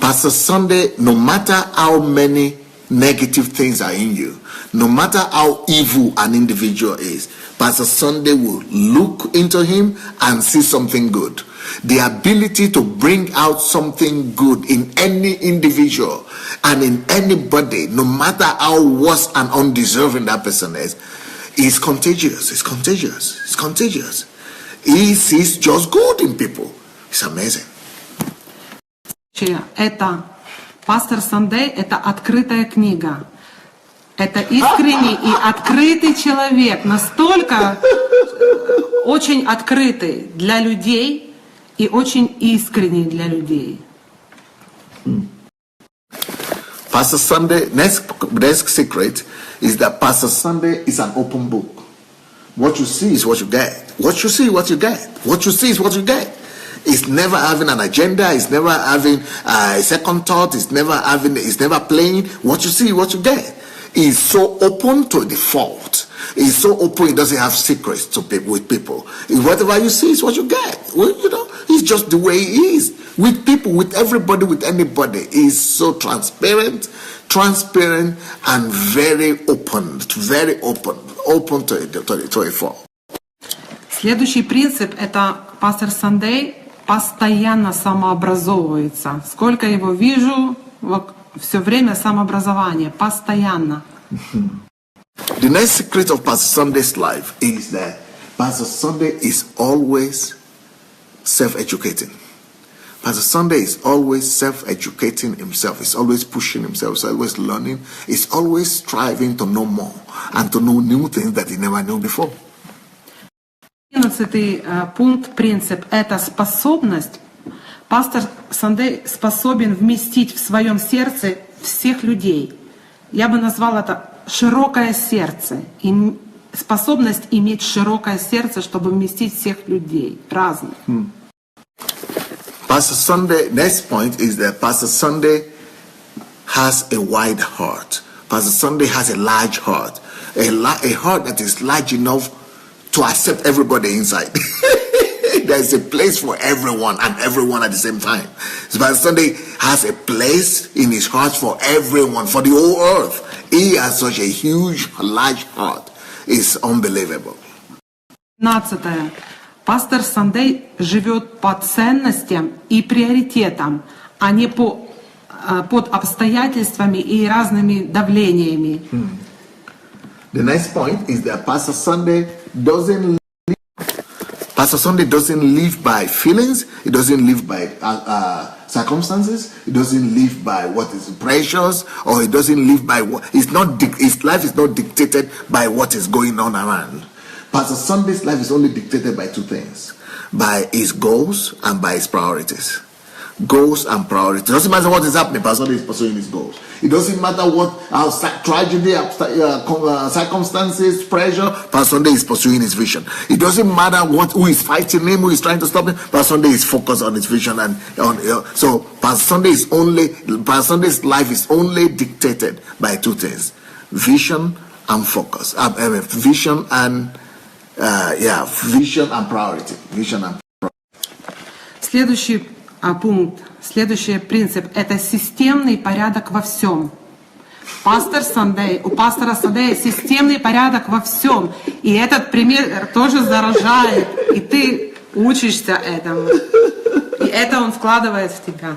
A: Pastor Sunday, no matter how many negative things are in you, no matter how evil an individual is, Pastor Sunday will look into him and see something good. The ability to bring out something good in any individual and in anybody, no matter how worse and undeserving that person is contagious. It's contagious. It's contagious. He sees just good in people. It's amazing.
C: Это пастор Сандей, это открытая книга. Это искренний и открытый человек, настолько очень открытый для людей и очень искренний для людей.
A: Pastor Sunday, next secret is that Pastor Sunday is an open book. What you see is what you get. What you see is what you get. What you see is what you get. It's never having an agenda. It's never having a second thought. It's never playing. What you see is what you get. He's so open to the fault. He's so open. He doesn't have secrets to people with people. Whatever you see is what you get. Well, he's just the way he is with people, with everybody, with anybody. He's so transparent, and very open to a fault.
C: Следующий принцип – это пастор Сандей постоянно самообразовывается. Сколько его вижу, все время самообразование, постоянно.
A: The next secret of Pastor Sunday's life is that Pastor Sunday is always self-educating. Pastor Sunday is always self-educating himself. He's always pushing himself. He's always learning. He's always striving to know more and to know new things that he never knew before.
C: 11-й пункт, принцип – это способность. Пастор Сандей способен вместить в своем сердце всех людей. Я бы назвала это широкое сердце. И способность иметь широкое сердце, чтобы вместить всех людей, разных.
A: Pastor Sunday, next point is that Pastor Sunday has a wide heart. Pastor Sunday has a large heart. A heart that is large enough to accept everybody inside. There's a place for everyone and everyone at the same time. So Pastor Sunday has a place in his heart for everyone, for the whole earth. He has such a huge, large heart. It's unbelievable.
C: 15. Пастор Сандей живет по ценностям и приоритетам, а не под обстоятельствами и разными давлениями.
A: The next point is that Pastor Sunday doesn't live by feelings. He doesn't live by circumstances. He doesn't live by what is precious, or he doesn't live by what his life is not dictated by what is going on around. Pastor Sunday's life is only dictated by two things: by his goals and by his priorities. Goals and priorities. It doesn't matter what is happening, Pastor Sunday is pursuing his goals. It doesn't matter what tragedy, circumstances, pressure, Pastor Sunday is pursuing his vision. It doesn't matter who is fighting him, who is trying to stop him, Pastor Sunday is focused on his vision. So Pastor Sunday's life is only dictated by two things: vision and focus. Vision and priority. Vision and priority.
C: Следующий пункт, следующий принцип – это системный порядок во всем. У пастора Сандея системный порядок во всем. И этот пример тоже заражает. И ты учишься этому. И это он вкладывает в тебя.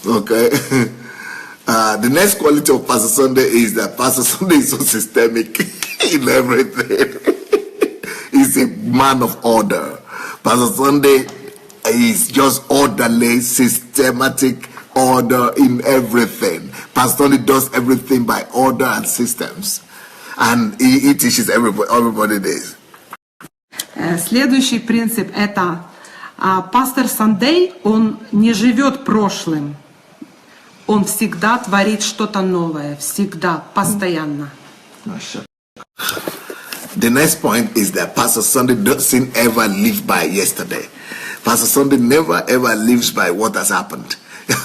A: Okay. The next quality of Pastor Sunday is that Pastor Sunday is so systemic in everything. He's a man of order. Pastor Sunday is just orderly, systematic order in everything. Pastor Sunday does everything by order and systems. And he teaches everybody this.
C: Следующий принцип – это пастор Сандей, он не живет прошлым. Он всегда творит что-то новое, всегда, постоянно.
A: The next point is that Pastor Sunday doesn't ever live by yesterday. Pastor Sunday never ever lives by what has happened.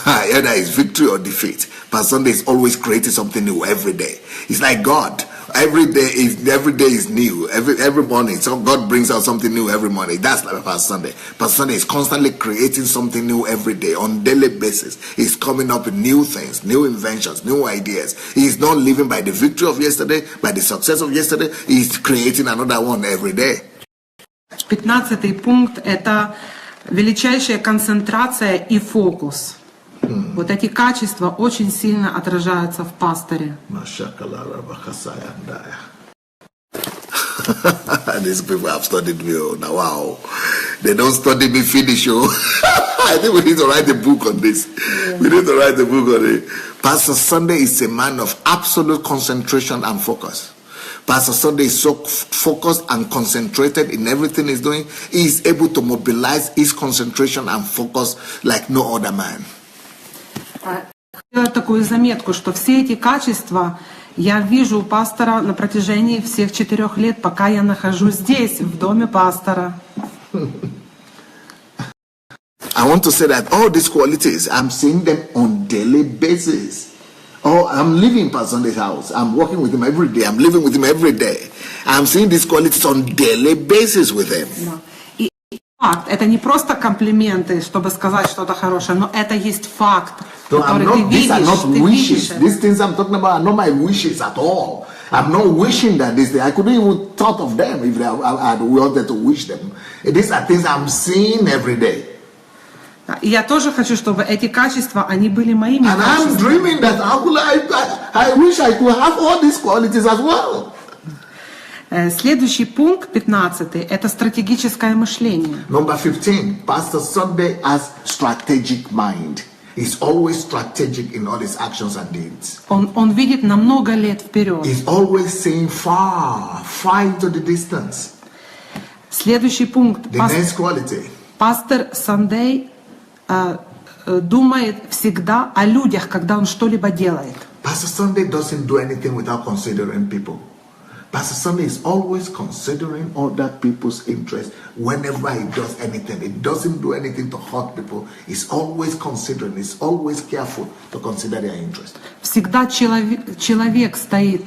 A: Either it's victory or defeat. Pastor Sunday is always creating something new every day. It's like God. Every day is new. Every morning, so God brings out something new every morning. That's like Pastor Sunday. Pastor Sunday is constantly creating something new every day on daily basis. He's coming up with new things, new inventions, new ideas. He's not living by the victory of yesterday, by the success of yesterday. He's creating another one every day.
C: 15-й пункт – это величайшая концентрация и фокус. Вот эти качества очень сильно отражаются в пасторе.
A: These people have studied me. Oh, now, wow. They don't study me finish. Oh. I think we need to write a book on this. We need to write a book on it. Pastor Sunday is a man of absolute concentration and focus. Pastor Sunday is so focused and concentrated in everything he's doing. He is able to mobilize his concentration and focus like no other man.
C: Делаю такую заметку, что все эти качества я вижу у пастора на протяжении всех 4 лет, пока я нахожусь здесь, в доме пастора.
A: I want to say that all these qualities, I'm seeing them on daily basis. Oh, I'm living in Pastor Sunday's house. I'm working with him every day. I'm living with him every day. I'm seeing these qualities on daily basis with him.
C: И факт, это не просто комплименты, чтобы сказать что-то хорошее, но это есть факт, который ты видишь.
A: These are not wishes. These things I'm talking about are not my wishes at all. I'm not wishing that this thing. I couldn't even thought of them if I had wanted to wish them. These are things I'm seeing every day.
C: И я тоже хочу, чтобы эти качества, они были моими
A: And I'm
C: качествами.
A: dreaming that I wish I could have all these qualities as well.
C: Следующий пункт, 15-й, это стратегическое мышление.
A: Number 15, Pastor Sunday has strategic mind. He's always strategic in all his actions and deeds.
C: Он видит на много лет вперед.
A: He's always seeing far into the distance.
C: Следующий пункт.
A: The next quality.
C: Пастор Сандей думает всегда о людях, когда он что-либо делает.
A: Pastor Sunday doesn't do anything without considering people. Pastor Sunday is always considering other people's interests whenever he does anything. He doesn't do anything to hurt people. He's always considering, he's always careful to consider their interests.
C: Всегда человек стоит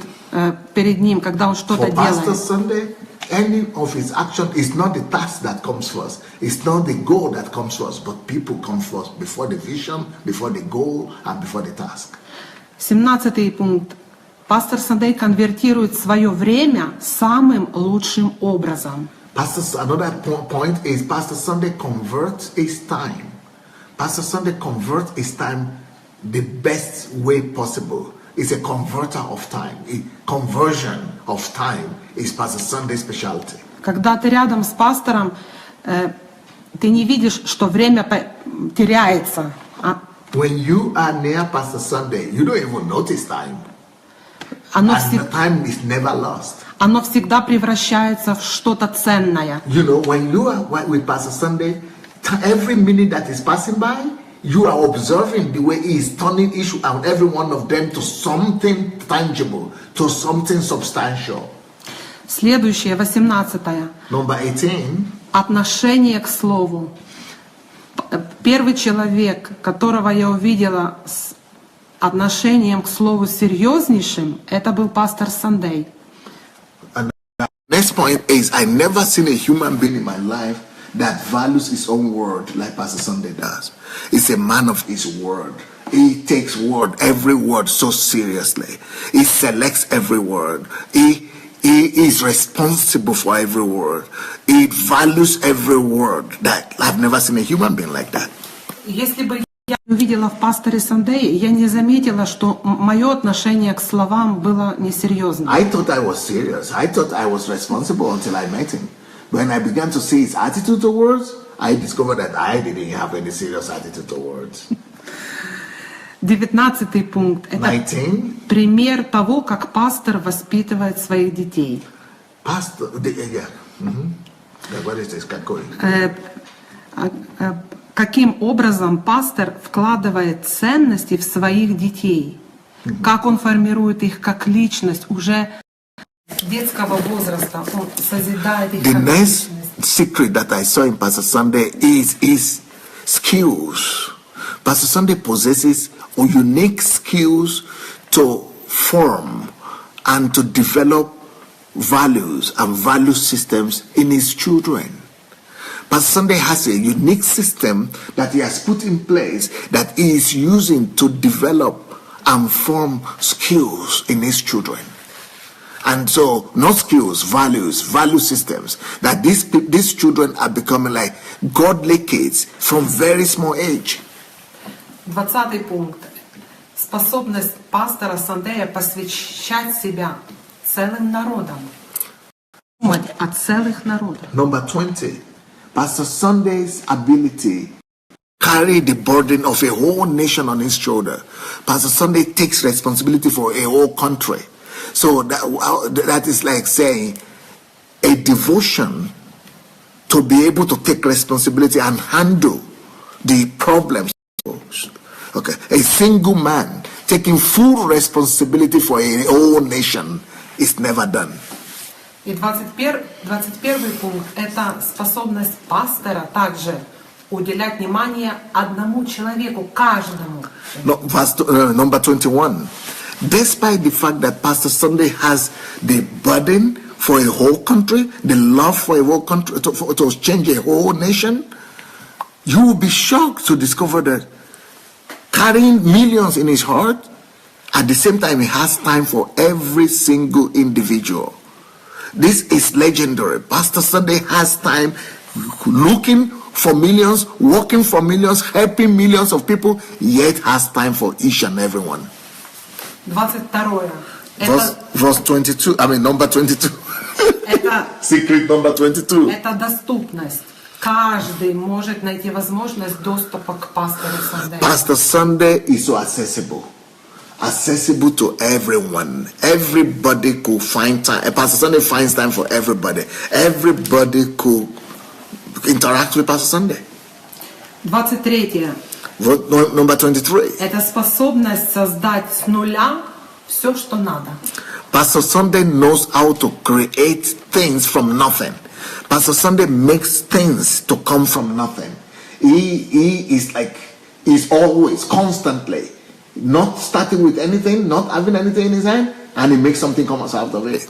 C: перед ним, когда он что-то
A: For Pastor
C: делает.
A: Sunday, any of his action is not the task that comes first. It's not the goal that comes first, but people come first before the vision, before the goal, and before the task. 17-й
C: пункт. Пастор Сандей конвертирует свое время самым лучшим образом.
A: Another point is Pastor Sunday converts his time. Pastor Sunday converts his time the best way possible. It's a converter of time. Conversion of time is Pastor Sunday's specialty.
C: Когда ты рядом с пастором, ты не видишь, что время теряется.
A: When you are near Pastor Sunday, you don't even notice time.
C: And
A: the time is never lost.
C: Оно всегда превращается в что-то ценное.
A: You know, when you are with Pastor Sunday, every minute that is passing by, you are observing the way he is turning each and every one of them to something tangible, to something substantial.
C: Следующее, 18-е.
A: Number 18.
C: Отношение к слову. Первый человек, которого я увидела с отношением к слову серьезнейшим, это был пастор Сандей.
A: Next point is, I never seen a human being in my life that values his own word like Pastor Sunday does. He's a man of his word. He takes every word so seriously. He selects every word. He is responsible for every word. He values every word. That I've never seen a human being like that.
C: Если бы я увидела в пасторе Сандее, я не заметила, что мое отношение к словам было несерьезным.
A: I thought I was serious. I thought I was responsible until I met him. When I began to see his attitude to words, I discovered that I didn't have any serious attitude to words.
C: 19-й пункт. Это
A: 19.
C: Пример того, как пастор воспитывает своих детей.
A: Pastor, yeah. What is this?
C: Каким образом пастор вкладывает ценности в своих детей? Как он формирует их как личность уже детского возраста? Он созидает их как личность.
A: secret that I saw in Pastor Sandey is his skills. Pastor Sandey possesses unique skills to form and to develop values and value systems in his children. Pastor Sandey has a unique system that he has put in place that he is using to develop and form skills in his children. And so, not skills, values, value systems, that these children are becoming like godly kids from very small age.
C: 20-й пункт. Способность пастора Сандея посвящать себя целым народам. Думать о целых народах.
A: Number 20. Pastor Sandey's ability carry the burden of a whole nation on his shoulder. Pastor Sandey takes responsibility for a whole country. So that is like saying a devotion to be able to take responsibility and handle the problems. Okay, a single man taking full responsibility for a whole nation is never done.
C: И 21 пункт – это способность пастора также уделять внимание одному человеку, каждому.
A: No, number 21. Despite the fact that Pastor Sandey has the burden for a whole country, the love for a whole country, to change a whole nation, you will be shocked to discover that carrying millions in his heart, at the same time he has time for every single individual. This is legendary. Pastor Sandey has time looking for millions, working for millions, helping millions of people, yet has time for each and every one.
C: 22.
A: Verse 22, number 22. Secret number 22.
C: Это доступность. Каждый может найти возможность доступа к пастору Сандею.
A: Pastor Sandey is so accessible to everyone. Everybody could find time. Pastor Sandey finds time for everybody. Everybody could interact with Pastor Sandey.
C: 23.
A: Number 23.
C: Это способность создать с нуля все, что надо.
A: Pastor Sandey knows how to create things from nothing. Pastor Sandey makes things to come from nothing. He's always, constantly, not starting with anything, not having anything in his hand, and he makes something come out of it.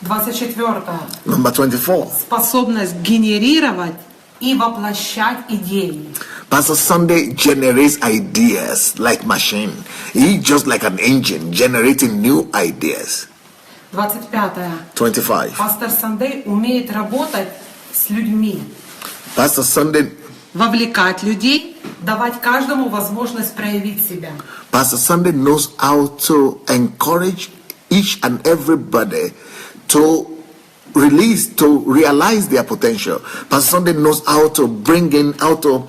C: 24.
A: Number 24.
C: Способность генерировать и воплощать идеи.
A: Pastor Sandey generates ideas like machine. He's just like an engine generating new ideas.
C: 25.
A: 25.
C: Пастор Сандей умеет работать с людьми.
A: Pastor Sandey
C: Вовлекать людей, давать каждому возможность проявить себя.
A: Pastor Sandey knows how to encourage each and everybody to realize their potential. Pastor Sandey knows how to bring in, how to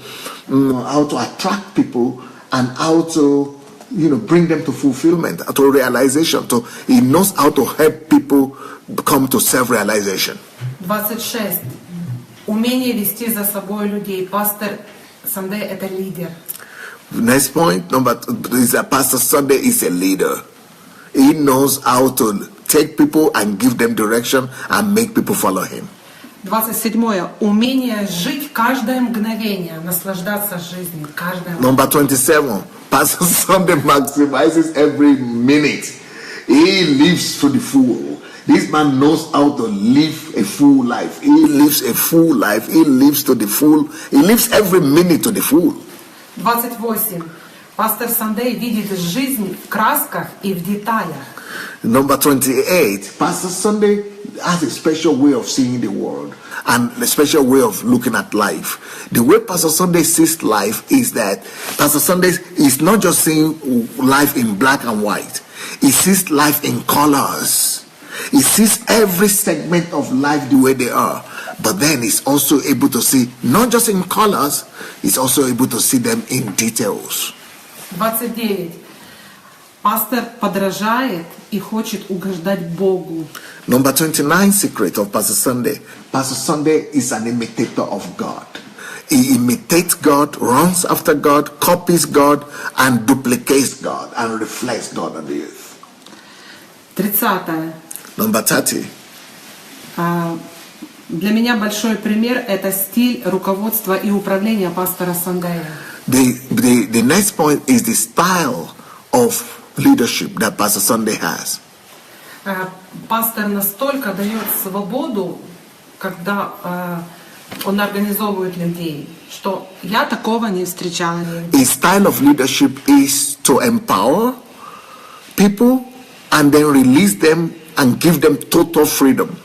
A: attract people, and how to bring them to fulfillment, to realization. He knows how to help people come to self-realization.
C: 26. Умение вести за собой людей. Пастор Сандей – это лидер.
A: Next point, is that Pastor Sandey is a leader. He knows how to take people and give them direction and make people follow him.
C: 27. Умение жить каждое мгновение, наслаждаться жизнью каждое мгновение.
A: Number 27. Pastor Sandey maximizes every minute. He lives to the full. This man knows how to live a full life. He lives a full life. He lives to the full. He lives every minute to the full.
C: 28. Пастор Сандей видит жизнь в красках и в деталях.
A: Number 28. Pastor Sandey has a special way of seeing the world and a special way of looking at life. The way Pastor Sandey sees life is that Pastor Sandey is not just seeing life in black and white. He sees life in colors. He sees every segment of life the way they are. But then he's also able to see, not just in colors, he's also able to see them in details.
C: 29. Пастор подражает и хочет угождать Богу.
A: Number 29 secret of Pastor Sandey. Pastor Sandey is an imitator of God. He imitates God, runs after God, copies God, and duplicates God, and reflects God on the earth.
C: 30.
A: Number 30.
C: Для меня большой пример — это стиль руководства и управления пастора Сандея.
A: The next point is the style of leadership that Pastor Sunday has.
C: Пастор настолько дает свободу, когда он организовывает людей, что я такого не встречала нигде.
A: His style of leadership is to empower people and then release them and give them total freedom.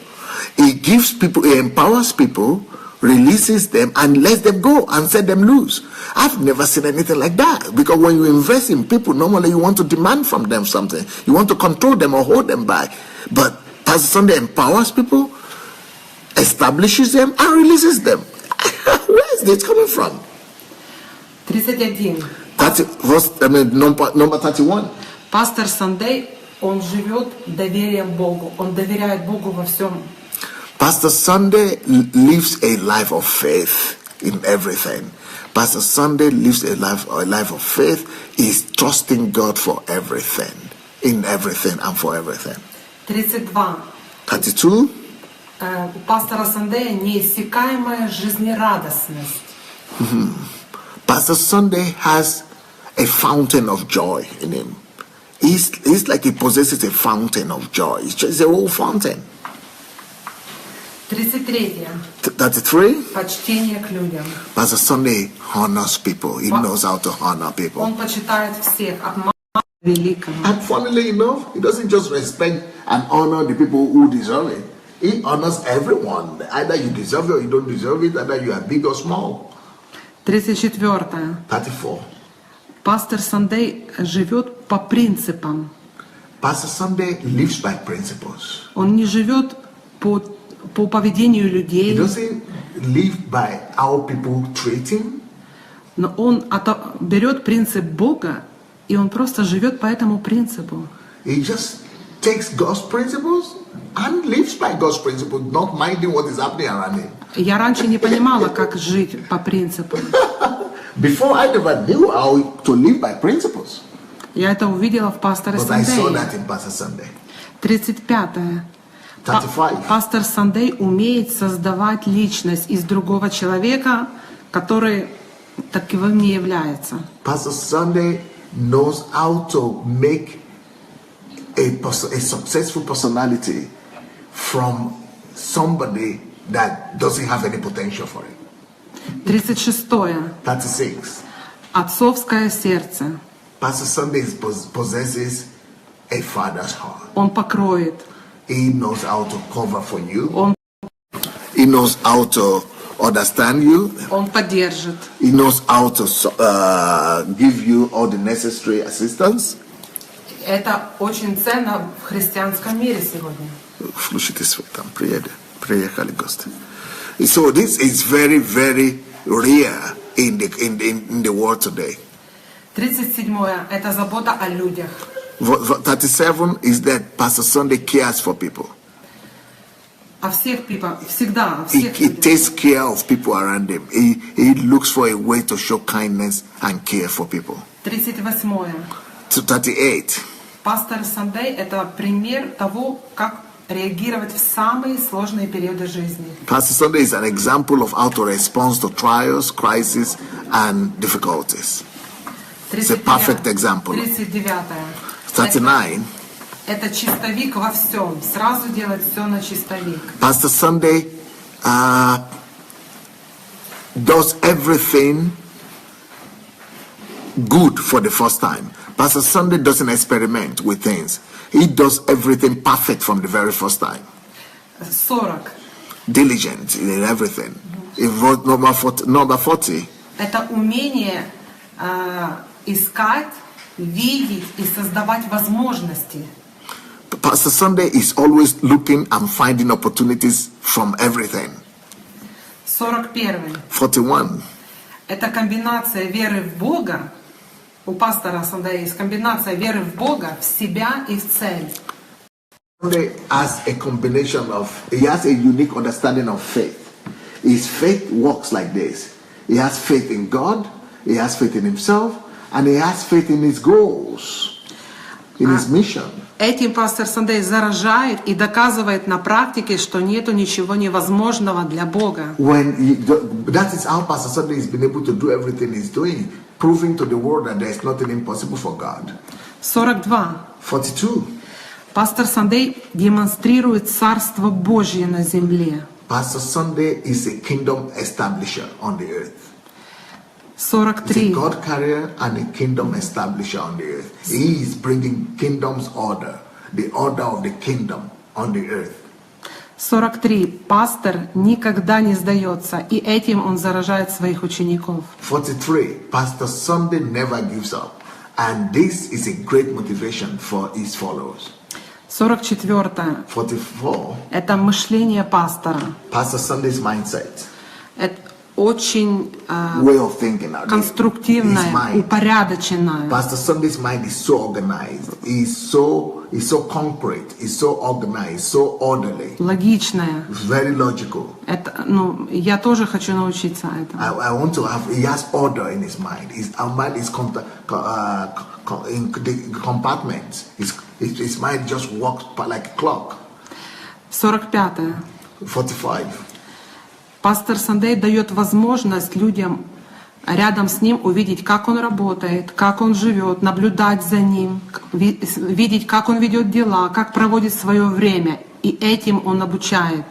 A: He gives people, he empowers people, releases them and lets them go and set them loose. I've never seen anything like that, because when you invest in people, normally you want to demand from them something. You want to control them or hold them back. But Pastor Sunday empowers people, establishes them and releases them. Where is this coming from?
C: 31.
A: Number 31.
C: Пастор Сандей, он живет доверием Богу. Он доверяет Богу во всем.
A: Pastor Sunday lives a life of faith in everything. Pastor Sunday lives a life of faith. He's trusting God for everything, in everything and for everything.
C: 32.
A: 32.
C: У пастора Сандея неиссякаемая жизнерадостность.
A: Pastor Sunday has a fountain of joy in him. He's like he possesses a fountain of joy. It's just a whole fountain.
C: 33.
A: 33.
C: Почтение к людям.
A: Pastor Sunday honors people. He knows how to honor people.
C: Он почитает всех, от малого до великого.
A: And funnily enough, he doesn't just respect and honor the people who deserve it. He honors everyone. Either you deserve it or you don't deserve it. Either you are big or small.
C: 34.
A: 34.
C: Пастор Сандей живет по принципам.
A: Pastor Sunday lives by principles.
C: Он не живет по поведению
A: He
C: людей,
A: doesn't live by how people treat him.
C: но он берет принцип Бога, и он просто живет по этому принципу.
A: He just takes God's principles and lives by God's principles, not minding what is happening around him.
C: Я раньше не понимала, как жить по принципам.
A: Before, I never knew how to live by principles.
C: Я это увидела в пасторе
A: But I saw
C: Сандее.
A: that in Pastor Sunday.
C: 35.
A: 35.
C: Пастор Сандей умеет создавать личность из другого человека, который таковым не является.
A: Pastor Sunday knows how to make a successful personality from somebody that doesn't have any potential for it.
C: 36.
A: 36.
C: Отцовское сердце.
A: Pastor Sunday possesses a father's heart.
C: Он покроет.
A: He knows how to cover for you.
C: Он
A: He knows how to understand you.
C: Он поддержит.
A: He knows how to give you all the necessary assistance.
C: Это очень ценно в христианском мире сегодня.
A: So this is very, very rare in the world today.
C: 37. Это забота о людях.
A: 37 is that Pastor Sunday cares for people.
C: О всех всегда, о
A: He
C: всех людях.
A: takes care of people around him. He looks for a way to show kindness and care for people.
C: 38.
A: 38.
C: Пастор Сандей — это пример того, как реагировать в самые сложные периоды жизни.
A: Pastor Sunday is an example of how to respond to trials, crises, and difficulties. It's a perfect example.
C: 39.
A: 39.
C: Это чистовик во всем. Сразу делать все на чистовик.
A: Pastor Sunday does everything good for the first time. Pastor Sunday doesn't experiment with things. He does everything perfect from the very first time.
C: 40.
A: Diligent in everything. Number 40.
C: Это умение искать, видеть и создавать возможности.
A: Pastor Sunday is always looking and finding opportunities from everything.
C: 41.
A: 41.
C: Это комбинация веры в Бога. У пастора Сандея есть комбинация веры в Бога, в себя и в цель.
A: Sunday has a combination of, he has a unique understanding of faith. His faith works like this. He has faith in God, he has faith in himself, and he has faith in his goals. in his mission.
C: Этим пастор Сандей заражает и доказывает на практике, что нету ничего невозможного для Бога.
A: That is how Pastor Sunday has been able to do everything he's doing, proving to the world that there is nothing impossible for God. 42.
C: Пастор Сандей демонстрирует Царство Божье на земле.
A: Pastor Sunday is a kingdom establisher on the earth.
C: 43.
A: He's a God carrier and a kingdom establisher on the earth. He is bringing kingdom's order, the order of the kingdom on the earth.
C: 43. Пастор никогда не сдается, и этим он заражает своих учеников.
A: 43. Pastor Sunday never gives up, and this is a great motivation for his followers.
C: 44.
A: 44.
C: Это мышление пастора.
A: Pastor Sunday's mindset.
C: Это очень
A: Way of thinking.
C: конструктивное, упорядоченное.
A: Pastor Sunday's mind is so organized. He's so concrete. He's so organized. So orderly.
C: Логичное.
A: Very logical.
C: Это, я тоже хочу научиться этому.
A: I want to have. He has order in his mind. Our mind is in the compartments. His mind just works like a clock.
C: 45.
A: 45.
C: Пастор Сандей дает возможность людям рядом с ним увидеть, как он работает, как он живет, наблюдать за ним, видеть, как он ведет дела, как проводит свое время. И этим он обучает.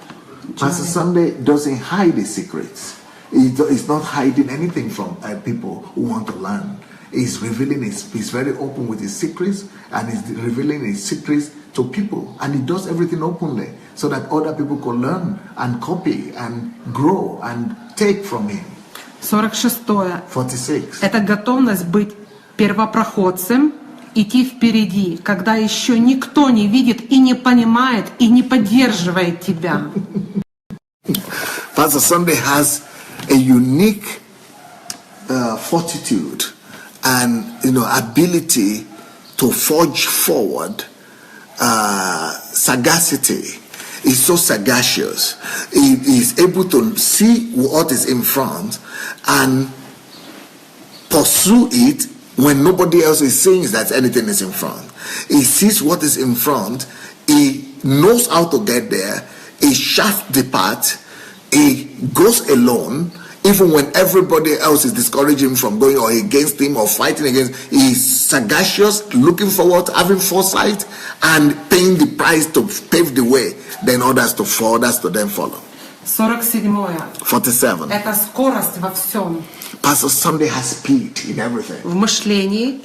A: Pastor Sunday doesn't hide his secrets. He's not hiding anything from people who want to learn. He's revealing he's very open with his secrets, and he's revealing his secrets to people, and he does everything openly so that other people can learn and copy and grow and take from him.
C: 46.
A: 46.
C: Это готовность быть первопроходцем, идти впереди, когда еще никто не видит и не понимает и не поддерживает тебя.
A: Pastor Sunday has a unique fortitude and ability to forge forward. Sagacity. He's so sagacious. He is able to see what is in front and pursue it when nobody else is seeing that anything is in front. He sees what is in front. He knows how to get there. He shafts the path. He goes alone. Even when everybody else is discouraging him from going or against him or fighting against, he is sagacious, looking forward, having foresight, and paying the price to pave the way, then others to then follow. 47.
C: Это скорость во всем.
A: Pastor Sunday has speed in everything.
C: В мышлении,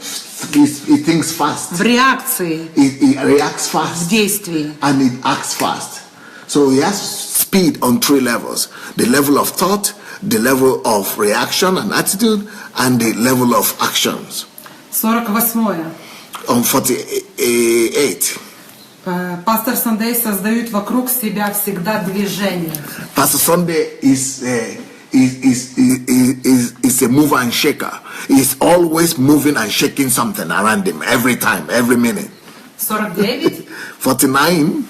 A: he thinks fast.
C: в реакции,
A: He reacts fast.
C: в действии.
A: And he acts fast. So he has speed on 3 levels: the level of thought, the level of reaction and attitude, and the level of actions.
C: 48.
A: On 48.
C: Пастор Сандей создает вокруг себя всегда движение.
A: Pastor Sunday is a mover and shaker. He's always moving and shaking something around him every time, every minute.
C: 49.
A: 49.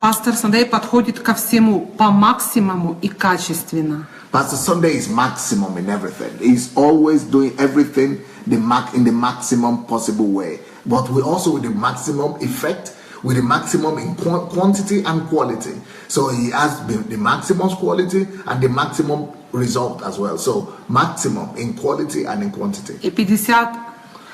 C: Пастор Сандей подходит ко всему по максимуму и качественно.
A: Pastor Sunday is maximum in everything. He's always doing everything in the maximum possible way. But we also with the maximum effect, with the maximum in quantity and quality. So he has the maximum quality and the maximum result as well. So maximum in quality and in quantity.
C: И 50.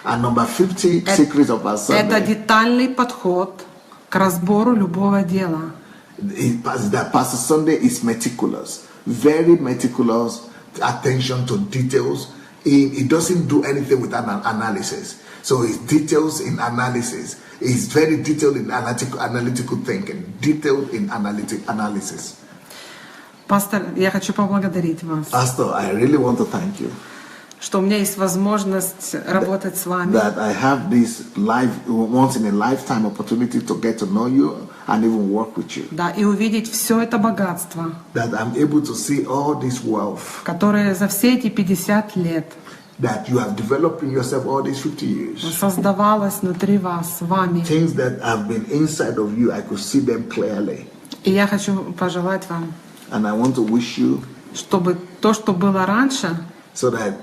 A: And number 50, secrets of our Sunday.
C: Это детальный подход к разбору любого дела.
A: That Pastor Sunday is meticulous, very meticulous, attention to details. He doesn't do anything without an analysis. So his details in analysis. He's very detailed in analytical thinking, detailed in analysis.
C: Пастор, я хочу поблагодарить вас.
A: Pastor, I really want to thank you.
C: Что у меня есть возможность работать с вами.
A: That I have this once in a lifetime opportunity to get to know you and even work with you.
C: Да, и увидеть все это богатство.
A: That I'm able to see all this wealth.
C: Которое за все эти 50 лет.
A: That you have developed in yourself all these 50 years.
C: Создавалось внутри вас, вами.
A: Things that have been inside of you, I could see them clearly.
C: И я хочу пожелать вам.
A: And I want to wish you.
C: Чтобы то, что было раньше.
A: So that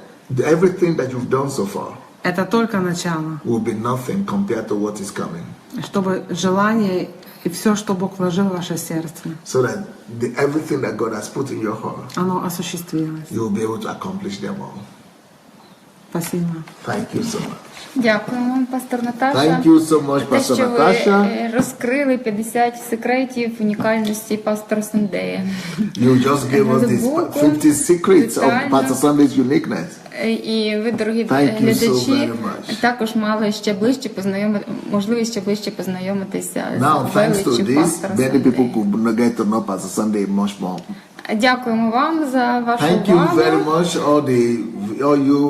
A: everything that you've done so far.
C: это только начало.
A: will be nothing compared to what is coming.
C: Чтобы желание и все, что Бог вложил в ваше сердце,
A: So that everything that God has put in your heart,
C: оно осуществилось.
A: you will be able to accomplish them all.
C: Спасибо.
A: Thank you so much.
B: Дякуємо вам, пастор Наташа.
A: Thank you so much,
B: те,
A: Pastor
B: що ви
A: Natasha.
B: розкрили 50 секретів унікальності пастора Сандея.
A: You just gave us these 50 secrets of Pastor Sunday's uniqueness.
B: І ви, дорогі
A: Thank you so
B: глядачі,
A: very much.
B: також мали ще ближче можливість ще ближче познайомитися
A: Now,
B: з
A: thanks to
B: величчю
A: this,
B: пастора
A: many people
B: Сандея.
A: could get to know Pastor Sunday much more.
B: Дякуємо вам за вашу
A: Thank you
B: увагу.
A: very much, all you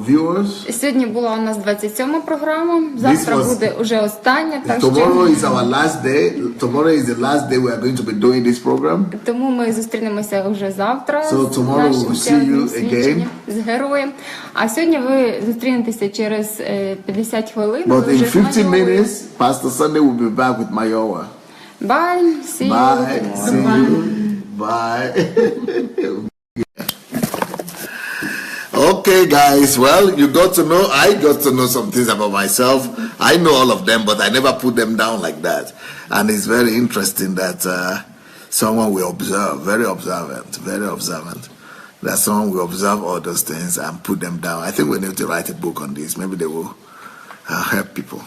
A: viewers.
B: Сьогодні була у нас 27 програма, завтра буде уже остання, так
A: Tomorrow is
B: що
A: our last day. Tomorrow is the last day we are going to be doing this program.
B: тому ми зустрінемося вже завтра
A: So
B: з
A: tomorrow
B: нашим
A: we'll see
B: святим
A: you
B: свідченням, з героєм. А сьогодні ви зустрінетеся через 50 хвилин.
A: But
B: ви
A: in
B: вже з
A: 50
B: Майовою.
A: minutes, Pastor Sunday will be back with Mayowa.
B: Bye. See you
A: Bye.
B: tomorrow.
A: See you. Bye. Okay, guys. Well, you got to know. I got to know some things about myself. I know all of them, but I never put them down like that. And it's very interesting that someone will observe, very observant, that someone will observe all those things and put them down. I think we need to write a book on this. Maybe they will help people.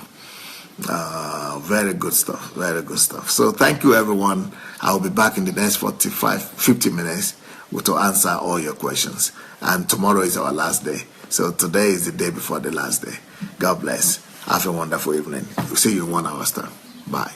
A: Very good stuff. Very good stuff. So thank you, everyone. I will be back in the next 50 minutes to answer all your questions. And tomorrow is our last day. So today is the day before the last day. God bless. Have a wonderful evening. We'll see you in 1 hour's time. Bye.